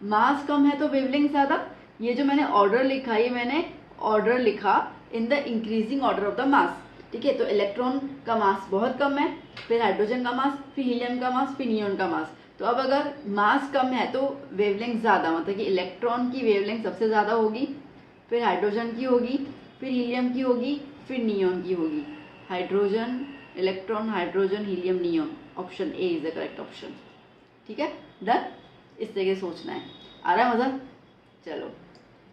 मास कम है तो वेवलेंथ ज़्यादा। ये जो मैंने ऑर्डर लिखा, ये मैंने ऑर्डर लिखा in the increasing order of the mass, ठीक है। तो इलेक्ट्रॉन का मास बहुत कम है, फिर हाइड्रोजन का मास, फिर हीलियम का मास, फिर नियॉन का मास। तो अब अगर मास कम है तो वेवलेंथ ज़्यादा, मतलब कि इलेक्ट्रॉन की वेवलेंथ सबसे ज़्यादा होगी, फिर हाइड्रोजन की होगी, फिर हीलियम की होगी, फिर नियॉन की होगी। Hydrogen, electron, hydrogen, helium, neon, option A is the correct option, ठीक है। डन, इस तरीके से सोचना है। आ रहा है मज़ा? चलो,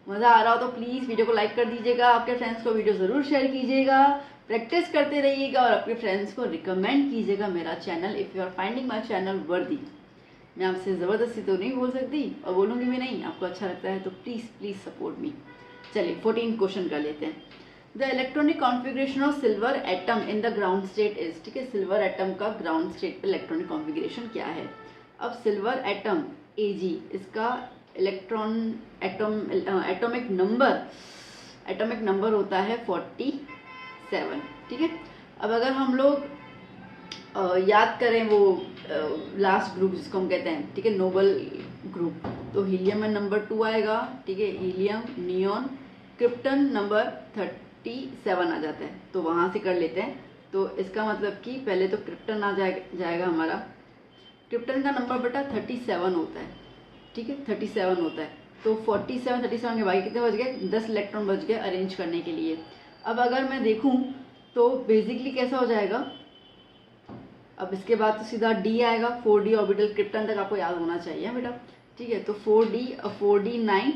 मज़ा आ रहा हो तो प्लीज़ वीडियो को लाइक कर दीजिएगा, आपके फ्रेंड्स को वीडियो ज़रूर शेयर कीजिएगा, प्रैक्टिस करते रहिएगा और अपने फ्रेंड्स को रिकमेंड कीजिएगा मेरा channel. If you are finding my channel worthy. मैं आपसे ज़बरदस्ती तो नहीं बोल सकती और बोलूँगी भी नहीं, आपको अच्छा लगता है तो प्लीज़ सपोर्ट मी। चलिए 14 क्वेश्चन कर लेते हैं। The electronic configuration of silver atom in the ground state is, ठीक है, सिल्वर एटम का ग्राउंड स्टेट पे इलेक्ट्रॉनिक कॉन्फ़िगरेशन क्या है? अब सिल्वर एटम Ag, इसका electron atomic number atomic number होता है 47, ठीक है। अब अगर हम लोग याद करें वो लास्ट ग्रुप जिसको हम कहते हैं, ठीक है, नोबल ग्रुप, तो हीलियम में नंबर 2 आएगा, ठीक है, हीलियम, नियॉन, क्रिप्टन नंबर 37 आ जाता है, तो वहाँ से कर लेते हैं। तो इसका मतलब कि पहले तो क्रिप्टन आ जाएगा हमारा, क्रिप्टन का नंबर बेटा 37 होता है, ठीक है, 37 होता है। तो 37 के बाकी कितने बच गए, 10 इलेक्ट्रॉन बच गए अरेंज करने के लिए। अब अगर मैं देखूं तो बेसिकली कैसा हो जाएगा, अब इसके बाद तो सीधा डी आएगा, 4d ऑर्बिटल क्रिप्टन तक आपको याद होना चाहिए बेटा, ठीक है। तो 4d 9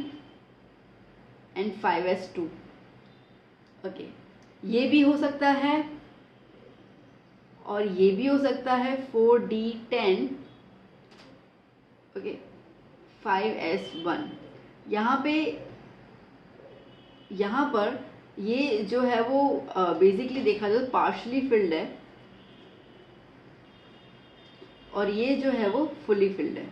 एंड 5s2, ओके। ये भी हो सकता है और ये भी हो सकता है 4d 10, ओके, 5s1। यहाँ पर ये जो है वो बेसिकली देखा जाए तो पार्शली फिल्ड है और ये जो है वो फुली फिल्ड है,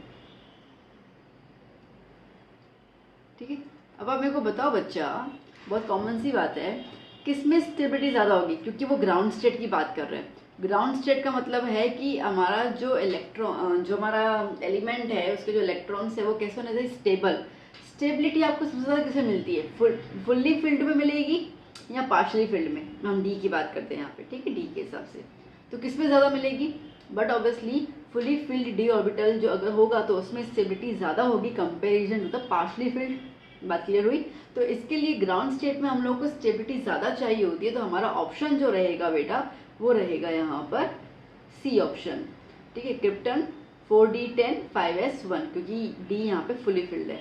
ठीक है। अब आप मेरे को बताओ बच्चा, बहुत कॉमन सी बात है, किसमें स्टेबिलिटी ज़्यादा होगी, क्योंकि वो ग्राउंड स्टेट की बात कर रहे हैं। ग्राउंड स्टेट का मतलब है कि हमारा जो हमारा एलिमेंट है उसके जो इलेक्ट्रॉन्स है वो कैसे होने चाहिए, स्टेबल। स्टेबिलिटी आपको सबसे ज़्यादा किसमें मिलती है, फुल्ली फील्ड में मिलेगी या पार्शली फील्ड में, हम डी की बात करते हैं यहाँ पे, ठीक है, डी के हिसाब से। तो किसमें ज़्यादा मिलेगी, but obviously fully filled D orbital जो अगर होगा तो उसमें स्टेबिलिटी ज़्यादा होगी comparison to the partially filled. बात क्लियर हुई। तो इसके लिए ग्राउंड स्टेट में हम लोग को स्टेबिलिटी ज़्यादा चाहिए होती है, तो हमारा ऑप्शन जो रहेगा बेटा वो रहेगा यहाँ पर सी ऑप्शन, ठीक है, क्रिप्टन 4d10 5s1, क्योंकि डी यहाँ पे फुली फिल्ड है,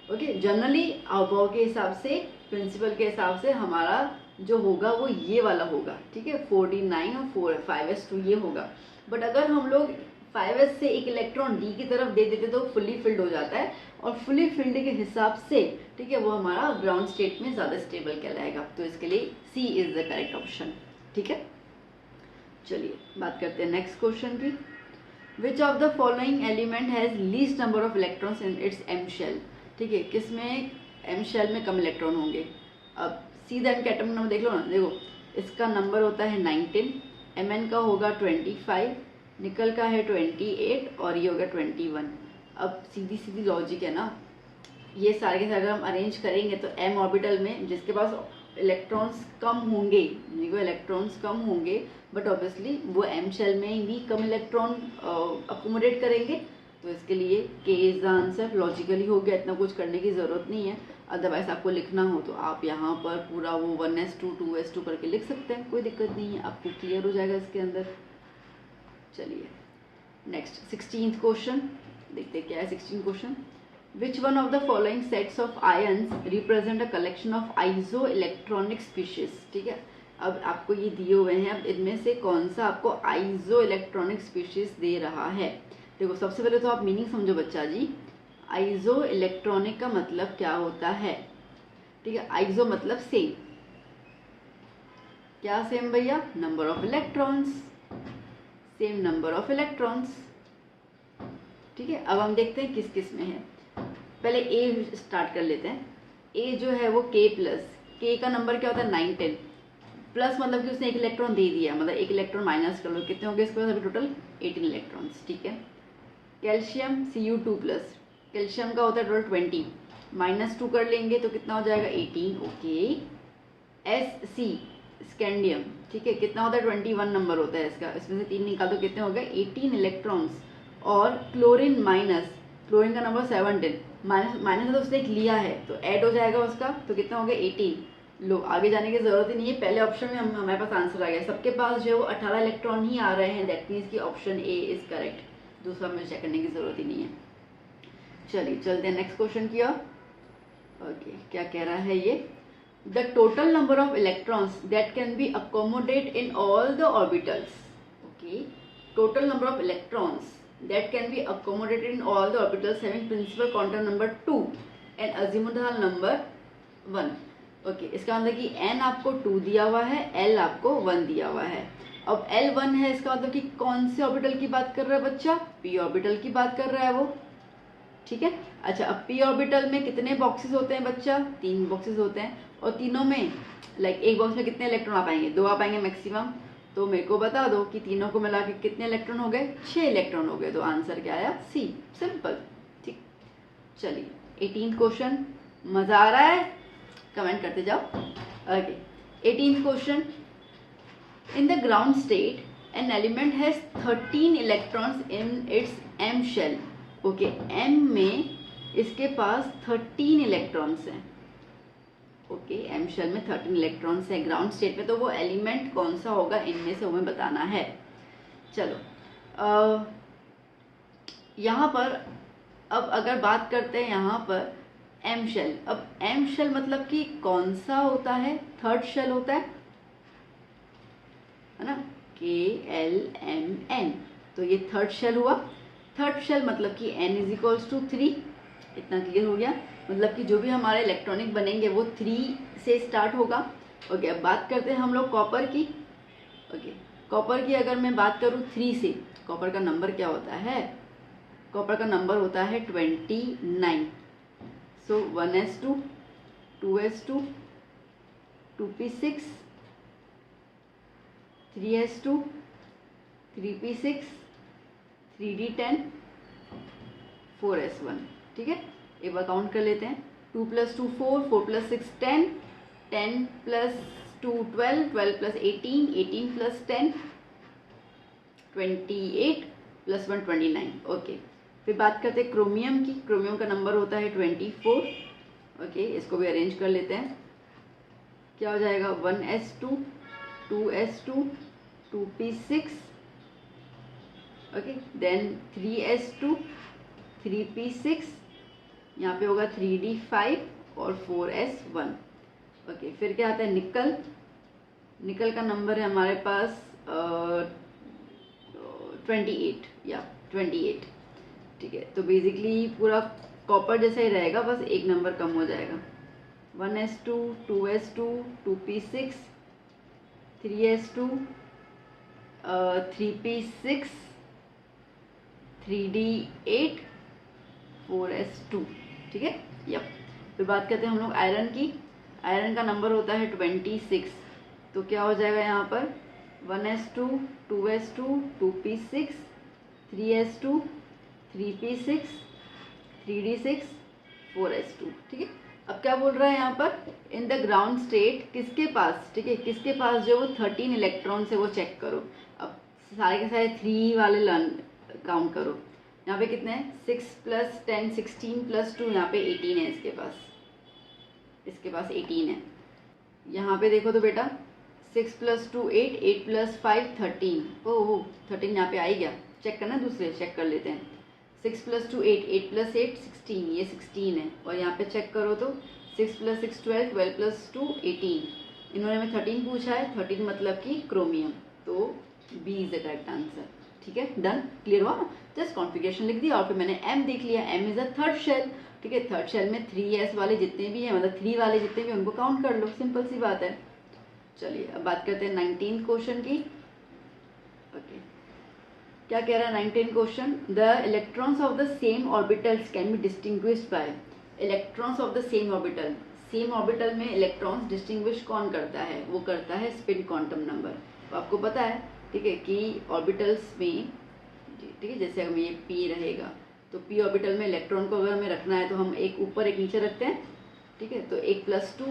ओके। जनरली अभाव के हिसाब से, प्रिंसिपल के हिसाब से हमारा जो होगा वो ये वाला होगा, ठीक है, 4d9 और 5s2 ये होगा। बट अगर हम लोग 5s से एक इलेक्ट्रॉन डी की तरफ दे देते तो फुली फिल्ड हो जाता है, और फुली फिल्ड के हिसाब से, ठीक है, वो हमारा ग्राउंड स्टेट में ज़्यादा स्टेबल कहलाएगा। तो इसके लिए C is the correct option, ठीक है। चलिए बात करते हैं नेक्स्ट क्वेश्चन की। Which of the following element has least number of electrons in its M shell, ठीक है, किसमें एम शेल में कम इलेक्ट्रॉन होंगे। अब सीधा एम का एटॉमिक नंबर देख लो ना, देखो इसका नंबर होता है 19, Mn का होगा 25, निकल का है 28 और ये होगा 21। अब सीधी सीधी लॉजिक है ना, ये सारे के सारे अगर हम अरेंज करेंगे तो m ऑर्बिटल में जिसके पास इलेक्ट्रॉन्स कम होंगे, देखो इलेक्ट्रॉन्स कम होंगे, बट ऑब्वियसली वो m शेल में ही कम इलेक्ट्रॉन अकोमोडेट करेंगे। तो इसके लिए के इज द आंसर, लॉजिकली हो गया, इतना कुछ करने की ज़रूरत नहीं है। अदरवाइज आपको लिखना हो तो आप यहाँ पर पूरा वो 1s2 2s2 करके लिख सकते हैं, कोई दिक्कत नहीं है, आपको क्लियर हो जाएगा इसके अंदर। चलिए नेक्स्ट 16th क्वेश्चन देखते क्या है। 16th question, which one of the following sets of ions represent a collection of आइजो इलेक्ट्रॉनिक स्पीशीज, ठीक है। अब आपको ये दिए हुए हैं, अब इनमें से कौन सा आपको आइजो इलेक्ट्रॉनिक स्पीशीज दे रहा है। देखो सबसे पहले तो आप मीनिंग समझो बच्चा जी, आइजो इलेक्ट्रॉनिक का मतलब क्या होता है, ठीक है। आइजो मतलब सेम, क्या सेम भैया, number of electrons, same number of electrons, ठीक है। अब हम देखते हैं किस किस में है। पहले ए स्टार्ट कर लेते हैं। ए जो है वो K प्लस, के का नंबर क्या होता है 9 10 प्लस, मतलब कि उसने एक इलेक्ट्रॉन दे दिया, मतलब एक इलेक्ट्रॉन माइनस कर लो, कितने हो गए इसके पास अभी टोटल 18 इलेक्ट्रॉन्स, ठीक है। कैल्शियम Cu2 प्लस, कैल्शियम का होता है टोटल 20, -2 कर लेंगे तो कितना हो जाएगा 18, ओके। Sc स्कैंडियम, ठीक है, कितना होता है 21 नंबर होता है इसका, इसमें से 3 निकाल दो, कितने हो गए 18 इलेक्ट्रॉन्स। और क्लोरीन माइनस, क्लोरीन का नंबर 17, माइनस तो उसने एक लिया है तो ऐड हो जाएगा उसका, तो कितना हो गया 18। लो आगे जाने की जरूरत ही नहीं है, पहले ऑप्शन में हमारे पास आंसर आ गया, सबके पास जो है वो 18 इलेक्ट्रॉन ही आ रहे हैं, दैट मीन्स की ऑप्शन ए इज करेक्ट, दूसरा में चेक करने की जरूरत ही नहीं है। चलिए चलते हैं नेक्स्ट क्वेश्चन की ओर। ओके क्या कह रहा है ये, the total number of electrons that can be accommodate in all the orbitals, okay, total number of electrons that can be accommodated in all the orbitals having principal quantum number 2 and azimuthal number 1, okay. इसका मतलब कि n आपको 2 दिया हुआ है, l आपको 1 दिया हुआ है। अब l 1 है, इसका मतलब कि कौन से ऑर्बिटल की बात कर रहा है बच्चा, p ऑर्बिटल की बात कर रहा है वो, ठीक है। अच्छा अब p ऑर्बिटल में कितने बॉक्सेस होते हैं बच्चा, 3 बॉक्सेस होते हैं, और तीनों में लाइक एक बॉक्स में कितने इलेक्ट्रॉन आ पाएंगे, 2 आ पाएंगे मैक्सिमम। तो मेरे को बता दो कि तीनों को मिला के कितने इलेक्ट्रॉन हो गए, 6 इलेक्ट्रॉन हो गए। तो आंसर क्या आया, सी, सिंपल। ठीक, चलिए 18th क्वेश्चन। मजा आ रहा है, कमेंट करते जाओ। Okay, 18th question. In the ground state an element has 13 electrons in its M shell. Okay, M में इसके पास 13 इलेक्ट्रॉन्स हैं। ओके, एम शेल में 13 इलेक्ट्रॉन्स हैं ग्राउंड स्टेट में। तो वो एलिमेंट कौन सा होगा, इनमें से हमें बताना है। चलो यहाँ पर अब अगर बात करते हैं यहाँ पर एम शेल। अब एम शेल मतलब कि कौन सा होता है, थर्ड शेल होता है ना, KLMN। तो ये थर्ड शेल हुआ। थर्ड शेल मतलब कि n = 3। इतना क्लियर हो गया। मतलब कि जो भी हमारे इलेक्ट्रॉनिक बनेंगे वो 3 से स्टार्ट होगा। ओके, अब बात करते हैं हम लोग कॉपर की। ओके, कॉपर की अगर मैं बात करूँ 3 से, कॉपर का नंबर क्या होता है, कॉपर का नंबर होता है 29। सो 1s2, 2s2, 2p6, 3s2, 3p6, 3d10, 4s1। ठीक है, एक बार काउंट कर लेते हैं। 2 + 2 4, 4 + 6 10, 10 + 2 12, 12 + 18, 18 + 10 28, + 1 29। ओके, फिर बात करते हैं क्रोमियम की। क्रोमियम का नंबर होता है 24। ओके, इसको भी अरेंज कर लेते हैं। क्या हो जाएगा, 1s2, 2s2, 2p6, okay, then 3s2, 3p6, यहाँ पे होगा 3d5 और 4s1। ओके, फिर क्या आता है, निकल। निकल का नंबर है हमारे पास 28 या 28। ठीक है, तो बेसिकली पूरा कॉपर जैसा ही रहेगा, बस एक नंबर कम हो जाएगा। 1s2, 2s2, 2p6, 3s2, 3p6, 3d8, 4s2। ठीक है, यप। फिर बात करते हैं हम लोग आयरन की। आयरन का नंबर होता है 26। तो क्या हो जाएगा यहाँ पर, 1s2, 2s2, 2p6, 3s2, 3p6, 3d6, 4s2। ठीक है, अब क्या बोल रहा है यहाँ पर, इन द ग्राउंड स्टेट किसके पास, ठीक है, किसके पास जो वो 13 इलेक्ट्रॉन है वो चेक करो। अब सारे के सारे 3 वाले काउंट करो। यहाँ पे कितने हैं, 6 + 10 16 + 2, यहाँ पे 18 है इसके पास 18 है। यहाँ पे देखो तो बेटा 6 + 2 8, 8 + 5 13। ओह 13 यहाँ पे आ ही गया। चेक करना, दूसरे चेक कर लेते हैं। 6 + 2 8, 8 + 8 16, ये 16 है। और यहाँ पे चेक करो तो 6 + 6 12, 12 + 2 18। इन्होंने हमें 13 पूछा है, 13 मतलब कि क्रोमियम। तो B is the correct answer. ठीक है, डन, क्लियर हुआ ना। जस्ट कॉन्फ़िगरेशन लिख दिया और फिर मैंने एम देख लिया। M is a third shell. ठीक है, थर्ड शेल में 3s वाले जितने भी हैं, मतलब 3 वाले जितने भी, उनको काउंट कर लो, सिंपल सी बात है। चलिए अब बात करते हैं 19th क्वेश्चन की। ओके, क्या कह रहा है 19th question, the electrons of the same orbitals can be distinguished by. Electrons of the same orbital, same orbital में इलेक्ट्रॉन्स डिस्टिंग्विश कौन करता है, वो करता है स्पिन क्वांटम नंबर। तो आपको पता है, ठीक है, कि ऑर्बिटल्स में, ठीक है, जैसे हमें ये पी रहेगा तो पी ऑर्बिटल में इलेक्ट्रॉन को अगर हमें रखना है तो हम एक ऊपर एक नीचे रखते हैं। ठीक है, तो एक +2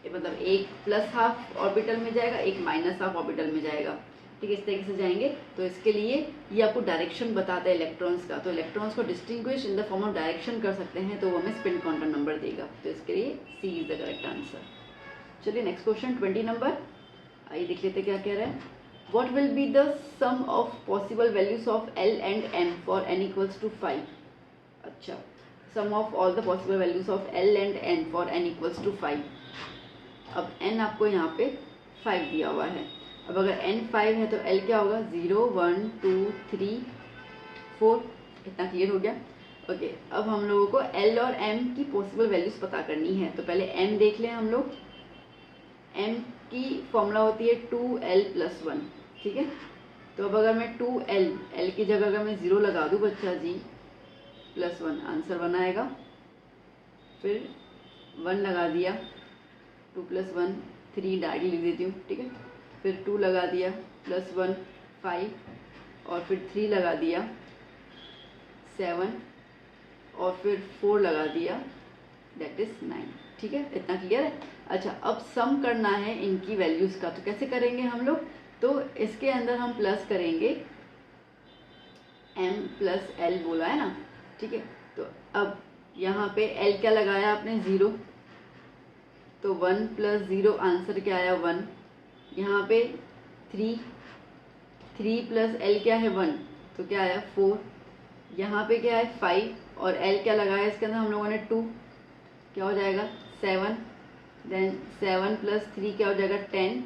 मतलब एक +½ ऑर्बिटल में जाएगा, एक -½ ऑर्बिटल में जाएगा। ठीक है, इस तरीके से जाएंगे। तो इसके लिए ये आपको डायरेक्शन बताता है इलेक्ट्रॉन्स का। तो इलेक्ट्रॉन्स को distinguish in the form of direction कर सकते हैं, तो वो हमें स्पिन क्वांटम नंबर देगा। तो इसके लिए C is the correct answer. चलिए नेक्स्ट क्वेश्चन 20 नंबर, आइए देख लेते क्या कह रहा है। What will be the sum of possible values of L and M for n = 5? अच्छा, sum of all the possible values of L and N for n = 5। अब n आपको यहाँ पे 5 दिया हुआ है। अब अगर n 5 है तो L क्या होगा, 0 1 2 3 4। इतना क्लियर हो गया। ओके, अब हम लोगों को L और M की पॉसिबल वैल्यूज पता करनी है। तो पहले M देख लें हम लोग। M की फॉर्मूला होती है 2L + 1। ठीक है, तो अब अगर मैं 2L, L की जगह अगर मैं 0 लगा दूँ बच्चा जी, +1 आंसर 1 आएगा। फिर 1 लगा दिया 2 + 1 3 डायरेक्टली लिख देती हूँ, ठीक है। फिर 2 लगा दिया, +1 5, और फिर 3 लगा दिया 7, और फिर 4 लगा दिया, दैट इज़ 9, ठीक है। इतना क्लियर है। अच्छा, अब सम करना है इनकी वैल्यूज़ का, तो कैसे करेंगे हम लोग? तो इसके अंदर हम प्लस करेंगे, m + l बोला है ना, ठीक है। तो अब यहाँ पे l क्या लगाया आपने? 0, तो 1 + 0 आंसर क्या आया? 1। यहाँ पे 3 + l क्या है? 1, तो क्या आया? 4। यहाँ पे क्या है? 5, और l क्या लगाया इसके अंदर हम लोगों ने? 2, क्या हो जाएगा? 7। देन 7 + 3 क्या हो जाएगा? 10,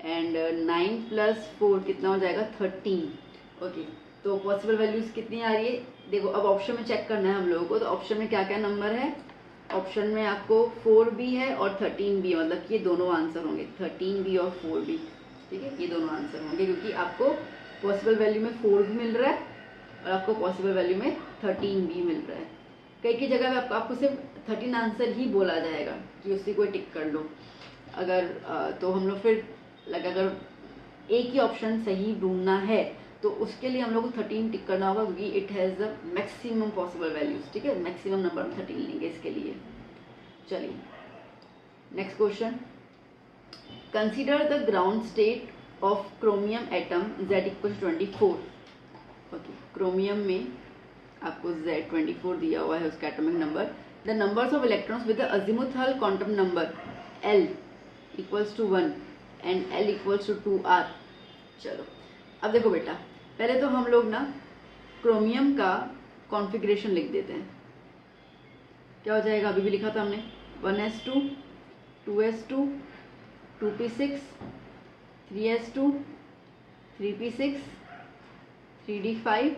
एंड 9 + 4 कितना हो जाएगा? 13। ओके, तो पॉसिबल वैल्यूज़ कितनी आ रही है? देखो, अब ऑप्शन में चेक करना है हम लोगों को। तो ऑप्शन में क्या क्या नंबर है? ऑप्शन में आपको 4 भी है और 13 भी है, मतलब कि ये दोनों आंसर होंगे, 13 भी और 4 भी, ठीक है। ये दोनों आंसर होंगे, क्योंकि आपको पॉसिबल वैल्यू में 4 भी मिल रहा है और आपको पॉसिबल वैल्यू में 13 भी मिल रहा है। कई की जगह पे आपको सिर्फ 13 आंसर ही बोला जाएगा कि उसी को टिक कर लो। अगर तो हम लोग फिर अगर एक ही ऑप्शन सही ढूंढना है तो उसके लिए हम लोग को 13 टिक करना होगा, क्योंकि it has the maximum possible values, ठीक है। मैक्सिमम नंबर हम 13 लेंगे इसके लिए। चलिए next question, consider the ground state of chromium atom Z = 24। Okay, chromium में आपको Z24 दिया हुआ है, उसका atomic number. The numbers of electrons with the azimuthal quantum number L = 1 and L = 2 are. चलो, अब देखो बेटा, पहले तो हम लोग ना क्रोमियम का कॉन्फ़िगरेशन लिख देते हैं। क्या हो जाएगा? अभी भी लिखा था हमने, 1s2 2s2 2p6 3s2 3p6 3d5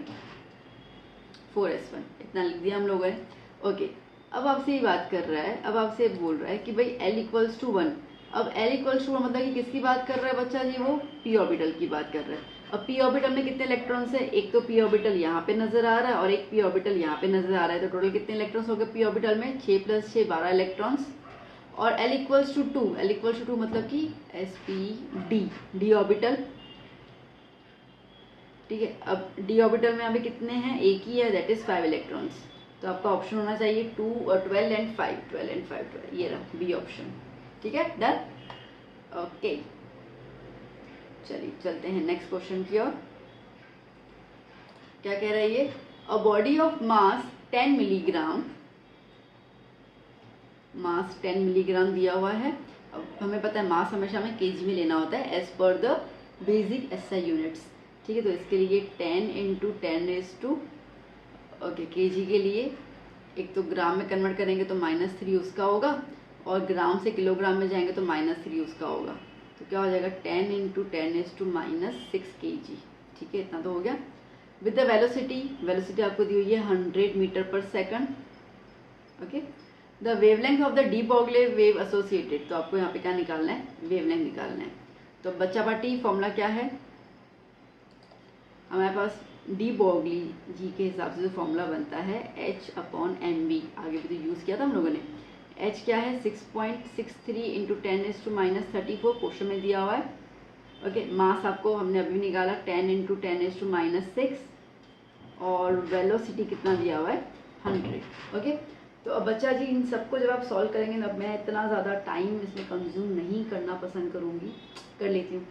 4s1, इतना लिख दिया हम लोगों ने। ओके, अब आपसे ये बात कर रहा है, अब आपसे बोल रहा है कि भाई L = 1। अब L = 1 मतलब कि किसकी बात कर रहा है बच्चा जी? वो p ऑर्बिटल की बात कर रहा है। अब p ऑर्बिटल में कितने इलेक्ट्रॉन्स है? एक तो p ऑर्बिटल यहाँ पे नजर आ रहा है और एक p ऑर्बिटल यहाँ पे नजर आ रहा है, तो टोटल कितने इलेक्ट्रॉन्स हो गए p ऑर्बिटल में? 6 + 6 12 इलेक्ट्रॉन्स। और L = 2, L = 2 मतलब कि sp d ऑर्बिटल, ठीक है। अब d ऑर्बिटल में यहाँ पे कितने हैं? एक ही है, दैट इज 5 इलेक्ट्रॉन्स। तो आपका ऑप्शन होना चाहिए 2 और 12 एंड 5, 12 एंड 5 12, ये रहा बी ऑप्शन, ठीक है। Done, okay. चलिए चलते हैं नेक्स्ट क्वेश्चन की ओर। क्या कह रहा है ये? A body of mass 10 milligram, mass 10 milligram दिया हुआ है। अब हमें पता है मास हमेशा हमें केजी में लेना होता है as per the basic SI units, ठीक है। तो इसके लिए 10 × 10⁻², ओके, केजी के लिए एक तो ग्राम में कन्वर्ट करेंगे तो -3 उसका होगा, और ग्राम से किलोग्राम में जाएंगे तो -3 उसका होगा। तो क्या हो जाएगा? 10 × 10⁻6 kg, ठीक है। इतना तो हो गया। विद द वेलोसिटी आपको दी हुई है 100 metre per second, okay. The wavelength of the de Broglie wave associated, तो आपको यहाँ पे क्या निकालना है? वेवलेंथ निकालना है। तो बच्चा पार्टी फॉर्मूला क्या है हमारे पास? डी ब्रोगली जी के हिसाब से जो फॉर्मूला बनता है H/mv, आगे भी तो यूज़ किया था हम लोगों ने। H क्या है? 6.63 × 10⁻34 क्वेश्चन में दिया हुआ है, ओके। मास आपको हमने अभी निकाला 10 × 10⁻6, और वेलोसिटी कितना दिया हुआ है? 100, ओके। तो अब बच्चा जी इन सबको जब आप सॉल्व करेंगे ना, मैं इतना ज़्यादा टाइम इसमें कंज्यूम नहीं करना पसंद करूँगी, कर लेती हूँ।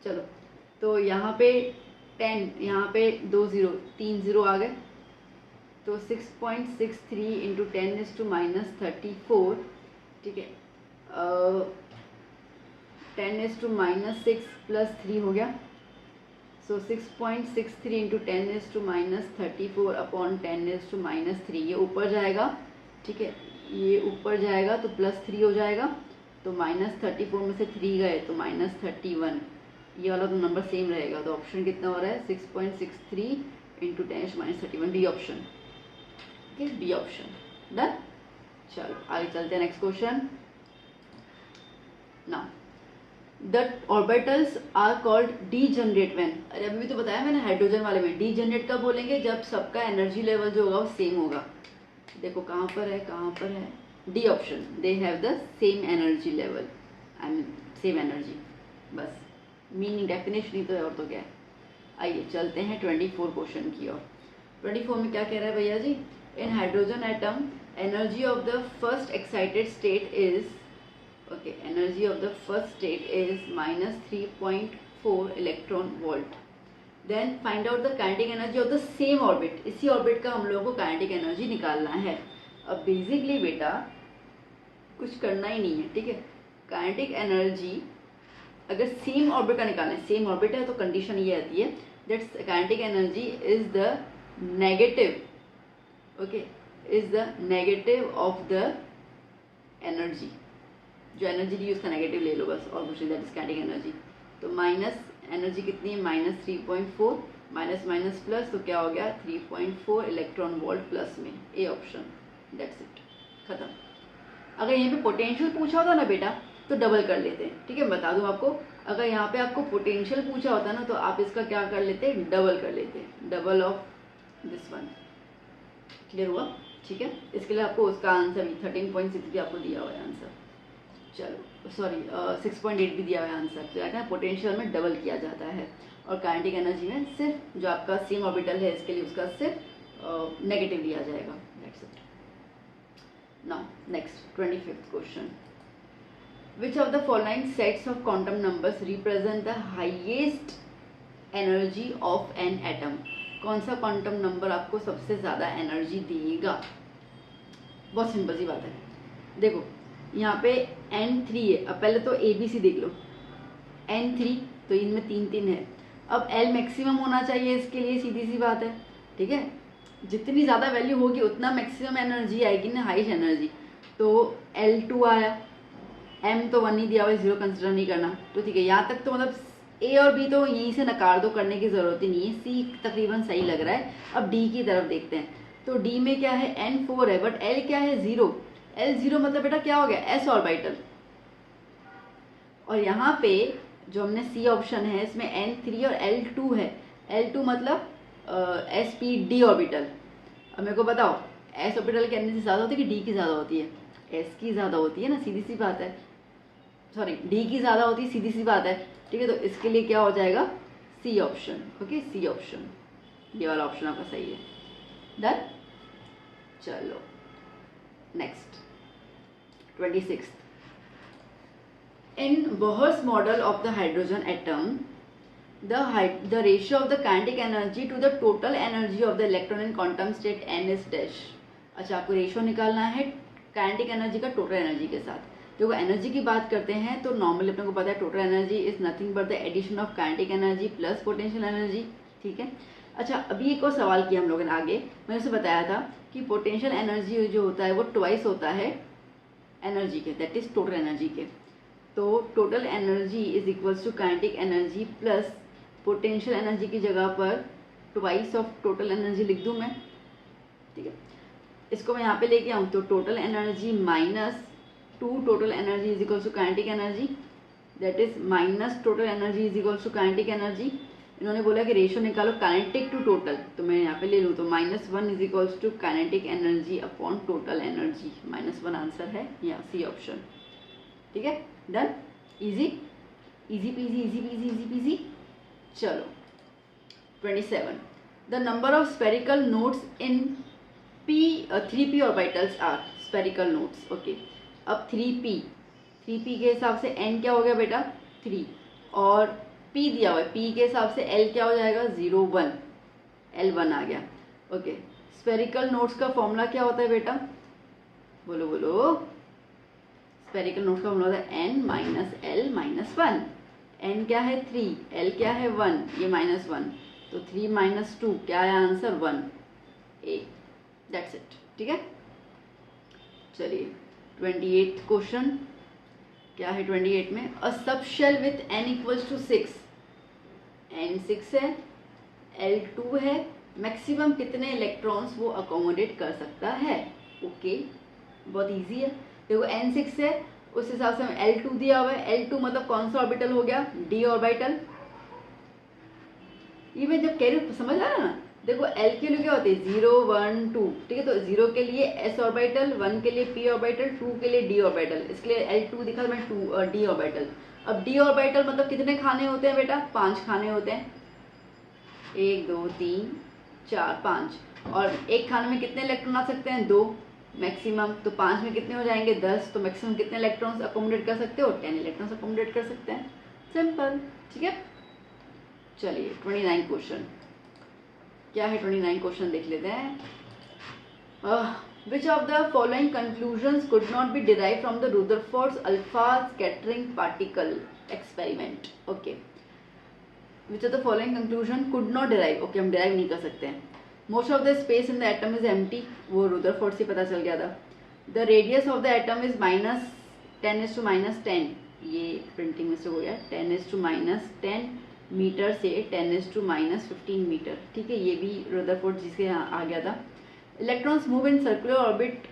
चलो, तो यहाँ पे 10, यहाँ पे 2 0 3 0 आ गए, तो 6.63 × 10⁻34, ठीक है। 10⁻6 + 3 हो गया, सो 6.63 × 10⁻34 अपॉन 10⁻3, ये ऊपर जाएगा, ठीक है। ये ऊपर जाएगा तो +3 हो जाएगा, तो -34 में से 3 गए तो -31, ये वाला तो नंबर सेम रहेगा। तो ऑप्शन कितना हो रहा है? 6.63 × 10⁻31, D option, okay, D option. Done. चलो आगे चलते हैं next question. Now the orbitals are called degenerate when, अरे अभी भी तो बताया मैंने हाइड्रोजन वाले में डीजेनरेट कब बोलेंगे? जब सबका एनर्जी लेवल जो होगा वो सेम होगा। देखो कहाँ पर है, कहाँ पर है? D option, they have the same energy level, I mean same energy, बस मीनिंग डेफिनेशन ही तो है और तो क्या है। आइए चलते हैं 24 क्वेश्चन की ओर। 24 में क्या कह रहा है भैया जी, in hydrogen atom energy of the first excited state is, okay, energy of the first state is -3.4 electron volt. Then find out the kinetic energy of the same orbit, इसी ऑर्बिट का हम लोगों को काइनेटिक एनर्जी निकालना है। अब basically बेटा कुछ करना ही नहीं है, ठीक है। काइनेटिक एनर्जी अगर सेम ऑर्बिट का निकालना है, सेम ऑर्बिट है तो कंडीशन ये आती है that kinetic energy is the negative, okay, is the negative of the energy, जो एनर्जी दी उसका नेगेटिव ले लो बस, और कुछ नहीं, दैट इज काइनेटिक एनर्जी। तो माइनस एनर्जी कितनी है, -3.4, माइनस माइनस प्लस, तो क्या हो गया 3.4 इलेक्ट्रॉन वोल्ट प्लस में, ए ऑप्शन, दैट्स इट, खत्म। अगर यहाँ पे पोटेंशियल पूछा होता ना बेटा तो डबल कर लेते हैं, ठीक है। बता दूं आपको, अगर यहाँ पे आपको पोटेंशियल पूछा होता ना तो आप इसका क्या कर लेते, डबल कर लेते, double of this one. Clear हुआ, ठीक है। इसके लिए आपको उसका आंसर भी 13.6 भी आपको दिया हुआ है आंसर, चलो सॉरी 6.8 भी दिया हुआ है आंसर। तो क्या पोटेंशियल में डबल किया जाता है और काइनेटिक एनर्जी में सिर्फ जो आपका सेम ऑर्बिटल है इसके लिए उसका सिर्फ नेगेटिव लिया जाएगा, that's it. Now next 25th question, which of the following sets of quantum numbers represent the highest energy of an atom? कौन सा क्वांटम नंबर आपको सबसे ज़्यादा एनर्जी देगा? बहुत सिंपल सी बात है, देखो यहाँ पे N3 है। अब पहले तो ABC देख लो, N3 तो इनमें 3 है। अब L मैक्सिमम होना चाहिए इसके लिए, सीधी सी बात है, ठीक है। जितनी ज़्यादा वैल्यू होगी उतना मैक्सिमम एनर्जी आएगी ना, हाईएस्ट एनर्जी। तो L2 आया, M तो 1 ही दिया हुआ है, 0 कंसिडर नहीं करना, तो ठीक है। यहाँ तक तो मतलब A और B तो यहीं से नकार दो, करने की ज़रूरत ही नहीं है, C तकरीबन सही लग रहा है। अब D की तरफ देखते हैं, तो D में क्या है, N4 है, बट L क्या है, 0। L0 मतलब बेटा क्या हो गया, S ऑर्बिटल। और यहाँ पे जो हमने C ऑप्शन है इसमें N3 और L2 है, L2 मतलब sp d ऑर्बिटल। अब मेरे को बताओ S ऑर्बिटल की एनर्जी ज़्यादा होती है कि D की ज़्यादा होती है? S की ज़्यादा होती है ना, सीधी सी बात है, सॉरी D की ज़्यादा होती है, सीधी सी बात है, ठीक है। तो इसके लिए क्या हो जाएगा, C option, okay, C option, ये वाला ऑप्शन आपका सही है, डन। चलो next 26, in Bohr's model of the hydrogen atom the ratio of the kinetic energy to the total energy of the electron in quantum state n is dash। अच्छा, आपको ratio निकालना है काइनेटिक एनर्जी का total energy के साथ। देखो energy की बात करते हैं तो नॉर्मली अपने को पता है total energy is nothing but the addition of kinetic energy plus potential energy, ठीक है। अच्छा, अभी एक और सवाल किया हम लोगों ने आगे, मैंने उसे बताया था कि पोटेंशियल एनर्जी जो होता है वो ट्वाइस होता है एनर्जी के, दैट इज टोटल एनर्जी के। तो total energy is equals to kinetic energy plus potential energy की जगह पर ट्वाइस ऑफ टोटल एनर्जी लिख दूं मैं, ठीक है। इसको मैं यहाँ पे लेके आऊँ तो total energy -2 total energy is equals to kinetic energy, that is minus total energy is equals to kinetic energy. इन्होंने बोला कि रेशियो निकालो काइनेटिक टू टोटल, तो मैं यहाँ पे ले लूँ तो -1 is equals to kinetic energy upon total energy, -1 answer है यहाँ, सी ऑप्शन, ठीक है, done. Easy easy peasy, easy peasy, easy peasy. चलो 27, the number of spherical nodes in P3p orbitals are spherical nodes, okay. अब 3p के हिसाब से n क्या हो गया बेटा, 3, और p दिया हुआ है, p के हिसाब से l क्या हो जाएगा, 0 1, l1 आ गया, ओके। स्पेरिकल नोड्स का फॉर्मूला क्या होता है बेटा, बोलो बोलो, स्पेरिकल नोड्स का फॉर्मूला होता है n - l - 1। n क्या है 3, l क्या है 1, ये -1, तो 3 - 2 क्या है आंसर, 1, ए, दैट्स इट, ठीक है। चलिए 28th क्वेश्चन क्या है, 28 में a subshell with n equals to 6, n 6 है, l 2 है, मैक्सिमम कितने इलेक्ट्रॉन्स वो अकोमोडेट कर सकता है, ओके, बहुत इजी है। देखो n 6 है, उस हिसाब से L2 दिया हुआ है, L2 मतलब कौन सा ऑर्बिटल हो गया, D ऑर्बिटल। ये मैं जब कह रही हूँ समझ आ रहा ना, देखो एल के लिए क्या होते हैं 0 1 2, ठीक है। तो 0 के लिए s ऑर्बिटल, 1 के लिए p ऑर्बिटल, 2 के लिए d ऑर्बिटल, इसके लिए L2 दिखा मैं 2 d ऑर्बिटल। अब d ऑर्बिटल मतलब कितने खाने होते हैं बेटा, 5 खाने होते हैं, 1 2 3 4 5। और एक खाने में कितने इलेक्ट्रॉन आ सकते हैं, 2 मैक्सिमम। तो 5 में कितने हो जाएंगे, 10। तो मैक्सिमम कितने इलेक्ट्रॉन्स अकोमोडेट कर सकते हो, 10 इलेक्ट्रॉन्स अकोमोडेट कर सकते हैं, सिंपल, ठीक है। चलिए 29 क्वेश्चन क्या है, 29 क्वेश्चन देख लेते हैं। Which of the following conclusions could not be derived from the Rutherford's alpha scattering particle experiment? Okay. Which of the following conclusion could not derive? Okay, हम derive नहीं कर सकते हैं। Most of the space in the atom is empty, वो Rutherford से पता चल गया था। The radius of the atom is minus 10⁻⁻10, ये प्रिंटिंग मिस्टेक हो गया, 10⁻⁻10 मीटर से 10⁻⁻15 मीटर, ठीक है। ये भी रदरफोर्ड जी से आ गया था। Electrons move in circular orbit,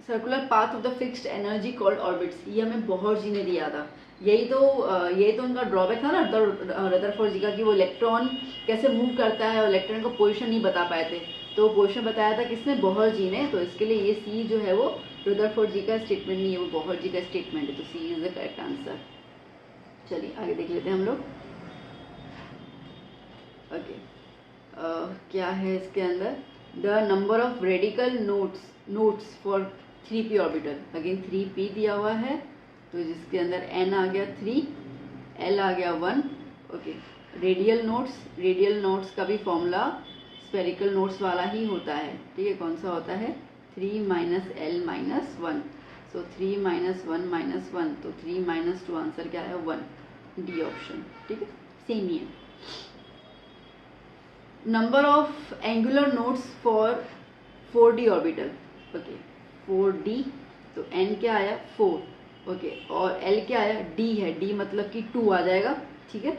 circular path of the fixed energy called orbits, ये हमें बोहर जी ने दिया था। यही तो उनका ड्रॉबैक था ना रदरफोर्ड जी का, कि वो इलेक्ट्रॉन कैसे मूव करता है और इलेक्ट्रॉन का पोजीशन नहीं बता पाए थे। तो पोजीशन बताया था किसने, बोहर जी ने। तो इसके लिए ये सी जो है वो रदरफोर्ड जी का स्टेटमेंट नहीं है, वो बोहर जी का स्टेटमेंट है। तो सी इज द करेक्ट आंसर। चलिए आगे देख लेते हैं हम लोग। ओके क्या है इसके अंदर, the number of radical notes for 3p orbital. Again 3p दिया हुआ है, तो जिसके अंदर n आ गया 3, l आ गया 1। ओके रेडियल नोट्स का भी फॉर्मूला स्फेरिकल नोट्स वाला ही होता है, ठीक है। कौन सा होता है, 3 - l - 1। सो 3 - 1 - 1, तो 3 - 2 आंसर क्या है 1, डी ऑप्शन, ठीक है, सेम ही है। Number of angular notes for 4d orbital. Okay 4d, तो n क्या आया 4, ओके, और l क्या आया d है, d मतलब कि 2 आ जाएगा, ठीक है।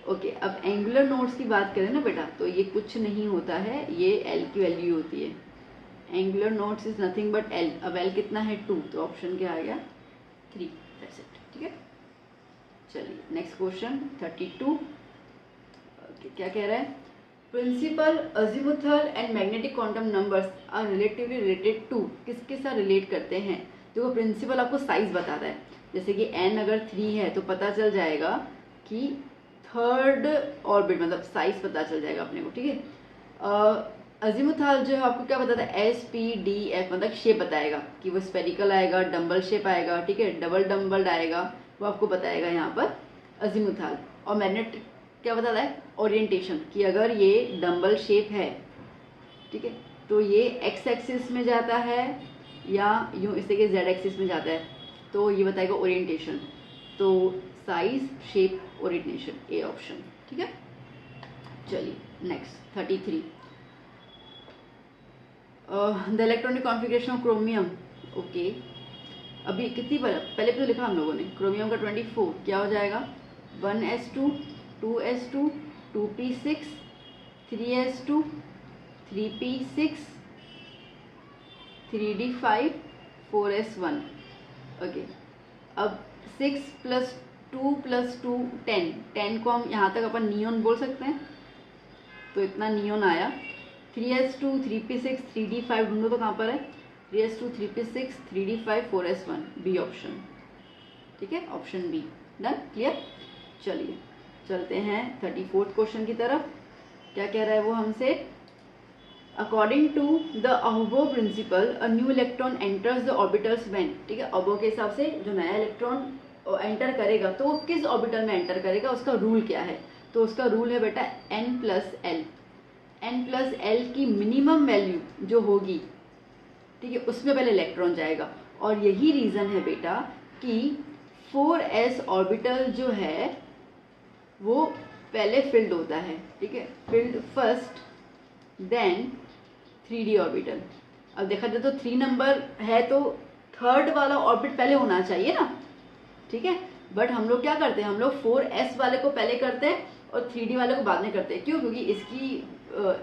ओके अब एंगुलर नोट्स की बात करें ना बेटा, तो ये कुछ नहीं होता है, ये l की वैल्यू होती है। Angular notes is nothing but l। अब l कितना है 2, तो ऑप्शन क्या आ गया 3, दैट्स इट, ठीक है। चलिए नेक्स्ट क्वेश्चन 32। ओके क्या कह रहा है, principal azimuthal and magnetic quantum numbers are relatively related to, किसके साथ रिलेट करते हैं। देखो प्रिंसिपल आपको साइज बताता है, जैसे कि n अगर 3 है तो पता चल जाएगा कि थर्ड ऑर्बिट मतलब साइज पता चल जाएगा अपने को, ठीक है। अजीमुथल जो है आपको क्या बताता है, S-P-D-F मतलब शेप बताएगा कि वो स्पेरिकल आएगा, डम्बल शेप आएगा, ठीक है, डबल डम्बल्ड आएगा, वो आपको बताएगा यहाँ पर अजीमुथल। और मैग्नेटिक क्या बताता है, ओरिएंटेशन, कि अगर ये डम्बल शेप है, ठीक है, तो ये एक्स एक्सिस में जाता है या यूँ इस तरीके जेड एक्सिस में जाता है, तो ये बताएगा ओरिएंटेशन। तो size shape orientation, A option, ठीक है। चलिए next 33। The electronic configuration of chromium. Okay अभी कितनी बार पहले भी तो लिखा हम लोगों ने, क्रोमियम का 24 क्या हो जाएगा 1s2 2s2 2p6 3s2 3p6 3d5 4s1। Okay अब 6 + 2 + 2 10 को हम यहाँ तक अपन नियॉन बोल सकते हैं, तो इतना नियॉन आया। 3s2 3p6 3d5 ढूंढो तो कहाँ पर है, 3s2 3p6 3d5 4s1, B option, ठीक है, ऑप्शन बी, डन, क्लियर। चलिए चलते हैं 34th क्वेश्चन की तरफ। क्या कह रहा है वो हमसे, according to the Aufbau principle a new electron enters the orbitals when, ठीक है, अहबो के हिसाब से जो नया इलेक्ट्रॉन एंटर करेगा तो वो किस ऑर्बिटल में एंटर करेगा, उसका रूल क्या है। तो उसका रूल है बेटा n+l। n+l की मिनिमम वैल्यू जो होगी, ठीक है, उसमें पहले इलेक्ट्रॉन जाएगा। और यही रीज़न है बेटा कि 4s ऑर्बिटल जो है वो पहले फिल्ड होता है, ठीक है, field first then 3d orbital. अब देखा जाए तो 3 नंबर है तो थर्ड वाला ऑर्बिट पहले होना चाहिए ना, ठीक है, बट हम लोग क्या करते हैं, हम लोग 4s वाले को पहले करते हैं और 3d वाले को बाद में करते हैं। क्यों, क्योंकि इसकी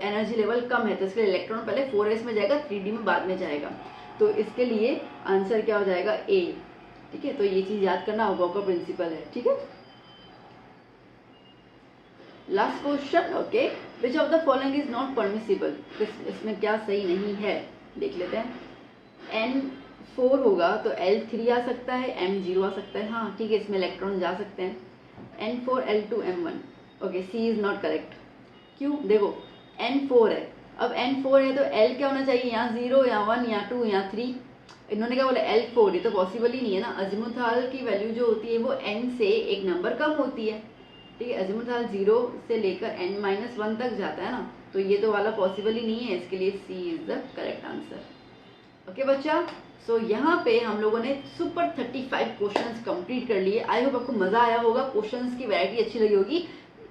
एनर्जी लेवल कम है, तो इसके लिए इलेक्ट्रॉन पहले 4s में जाएगा, 3d में बाद में जाएगा। तो इसके लिए आंसर क्या हो जाएगा ए, ठीक है। तो ये चीज़ याद करना, अहबो का प्रिंसिपल है, ठीक है। Last question, okay which of the following is not permissible, इसमें क्या सही नहीं है देख लेते हैं। N4 होगा तो L3 आ सकता है, M0 आ सकता है, हाँ ठीक है, इसमें इलेक्ट्रॉन जा सकते हैं। N4 L2 M1, okay C is not correct. क्यों? देखो N4 है, अब N4 है तो L क्या होना चाहिए, यहाँ 0 या 1 या 2 या 3, इन्होंने क्या बोला L4, ये तो पॉसिबल ही नहीं है ना। अजीमुथाल की वैल्यू जो होती है वो N से एक नंबर कम होती है, ठीक है, अजीमुथाल 0 से लेकर N-1 तक जाता है ना, तो ये तो वाला पॉसिबल ही नहीं है, इसके लिए C is the correct answer. Okay बच्चा, सो यहाँ पे हम लोगों ने सुपर 35 क्वेश्चंस कंप्लीट कर लिए। आई होप आपको मजा आया होगा, क्वेश्चंस की वैरायटी अच्छी लगी होगी।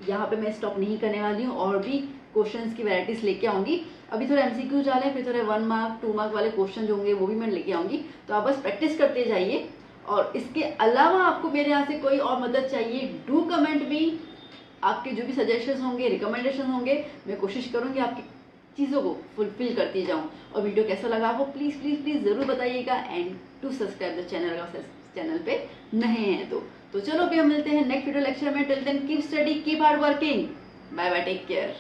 यहाँ पे मैं स्टॉप नहीं करने वाली हूँ, और भी क्वेश्चंस की वैरायटीज लेके आऊंगी। अभी थोड़े MCQ डालें, फिर थोड़े 1 मार्क 2 मार्क वाले क्वेश्चन जो होंगे वो भी मैं लेके आऊंगी, तो आप बस प्रैक्टिस करते जाइए। और इसके अलावा आपको मेरे यहाँ से कोई और मदद चाहिए, डू कमेंट मी, आपके जो भी सजेशन होंगे, रिकमेंडेशन होंगे, मैं कोशिश करूँगी आपकी चीज़ों को फुलफिल करती जाऊँ। और वीडियो कैसा लगा आपको प्लीज़ प्लीज़ प्लीज़ ज़रूर बताइएगा, and to subscribe the channel अगर चैनल पे नए हैं तो चलो अभी हम मिलते हैं नेक्स्ट वीडियो लेक्चर में। Till then keep study, keep hard working, bye bye, take care.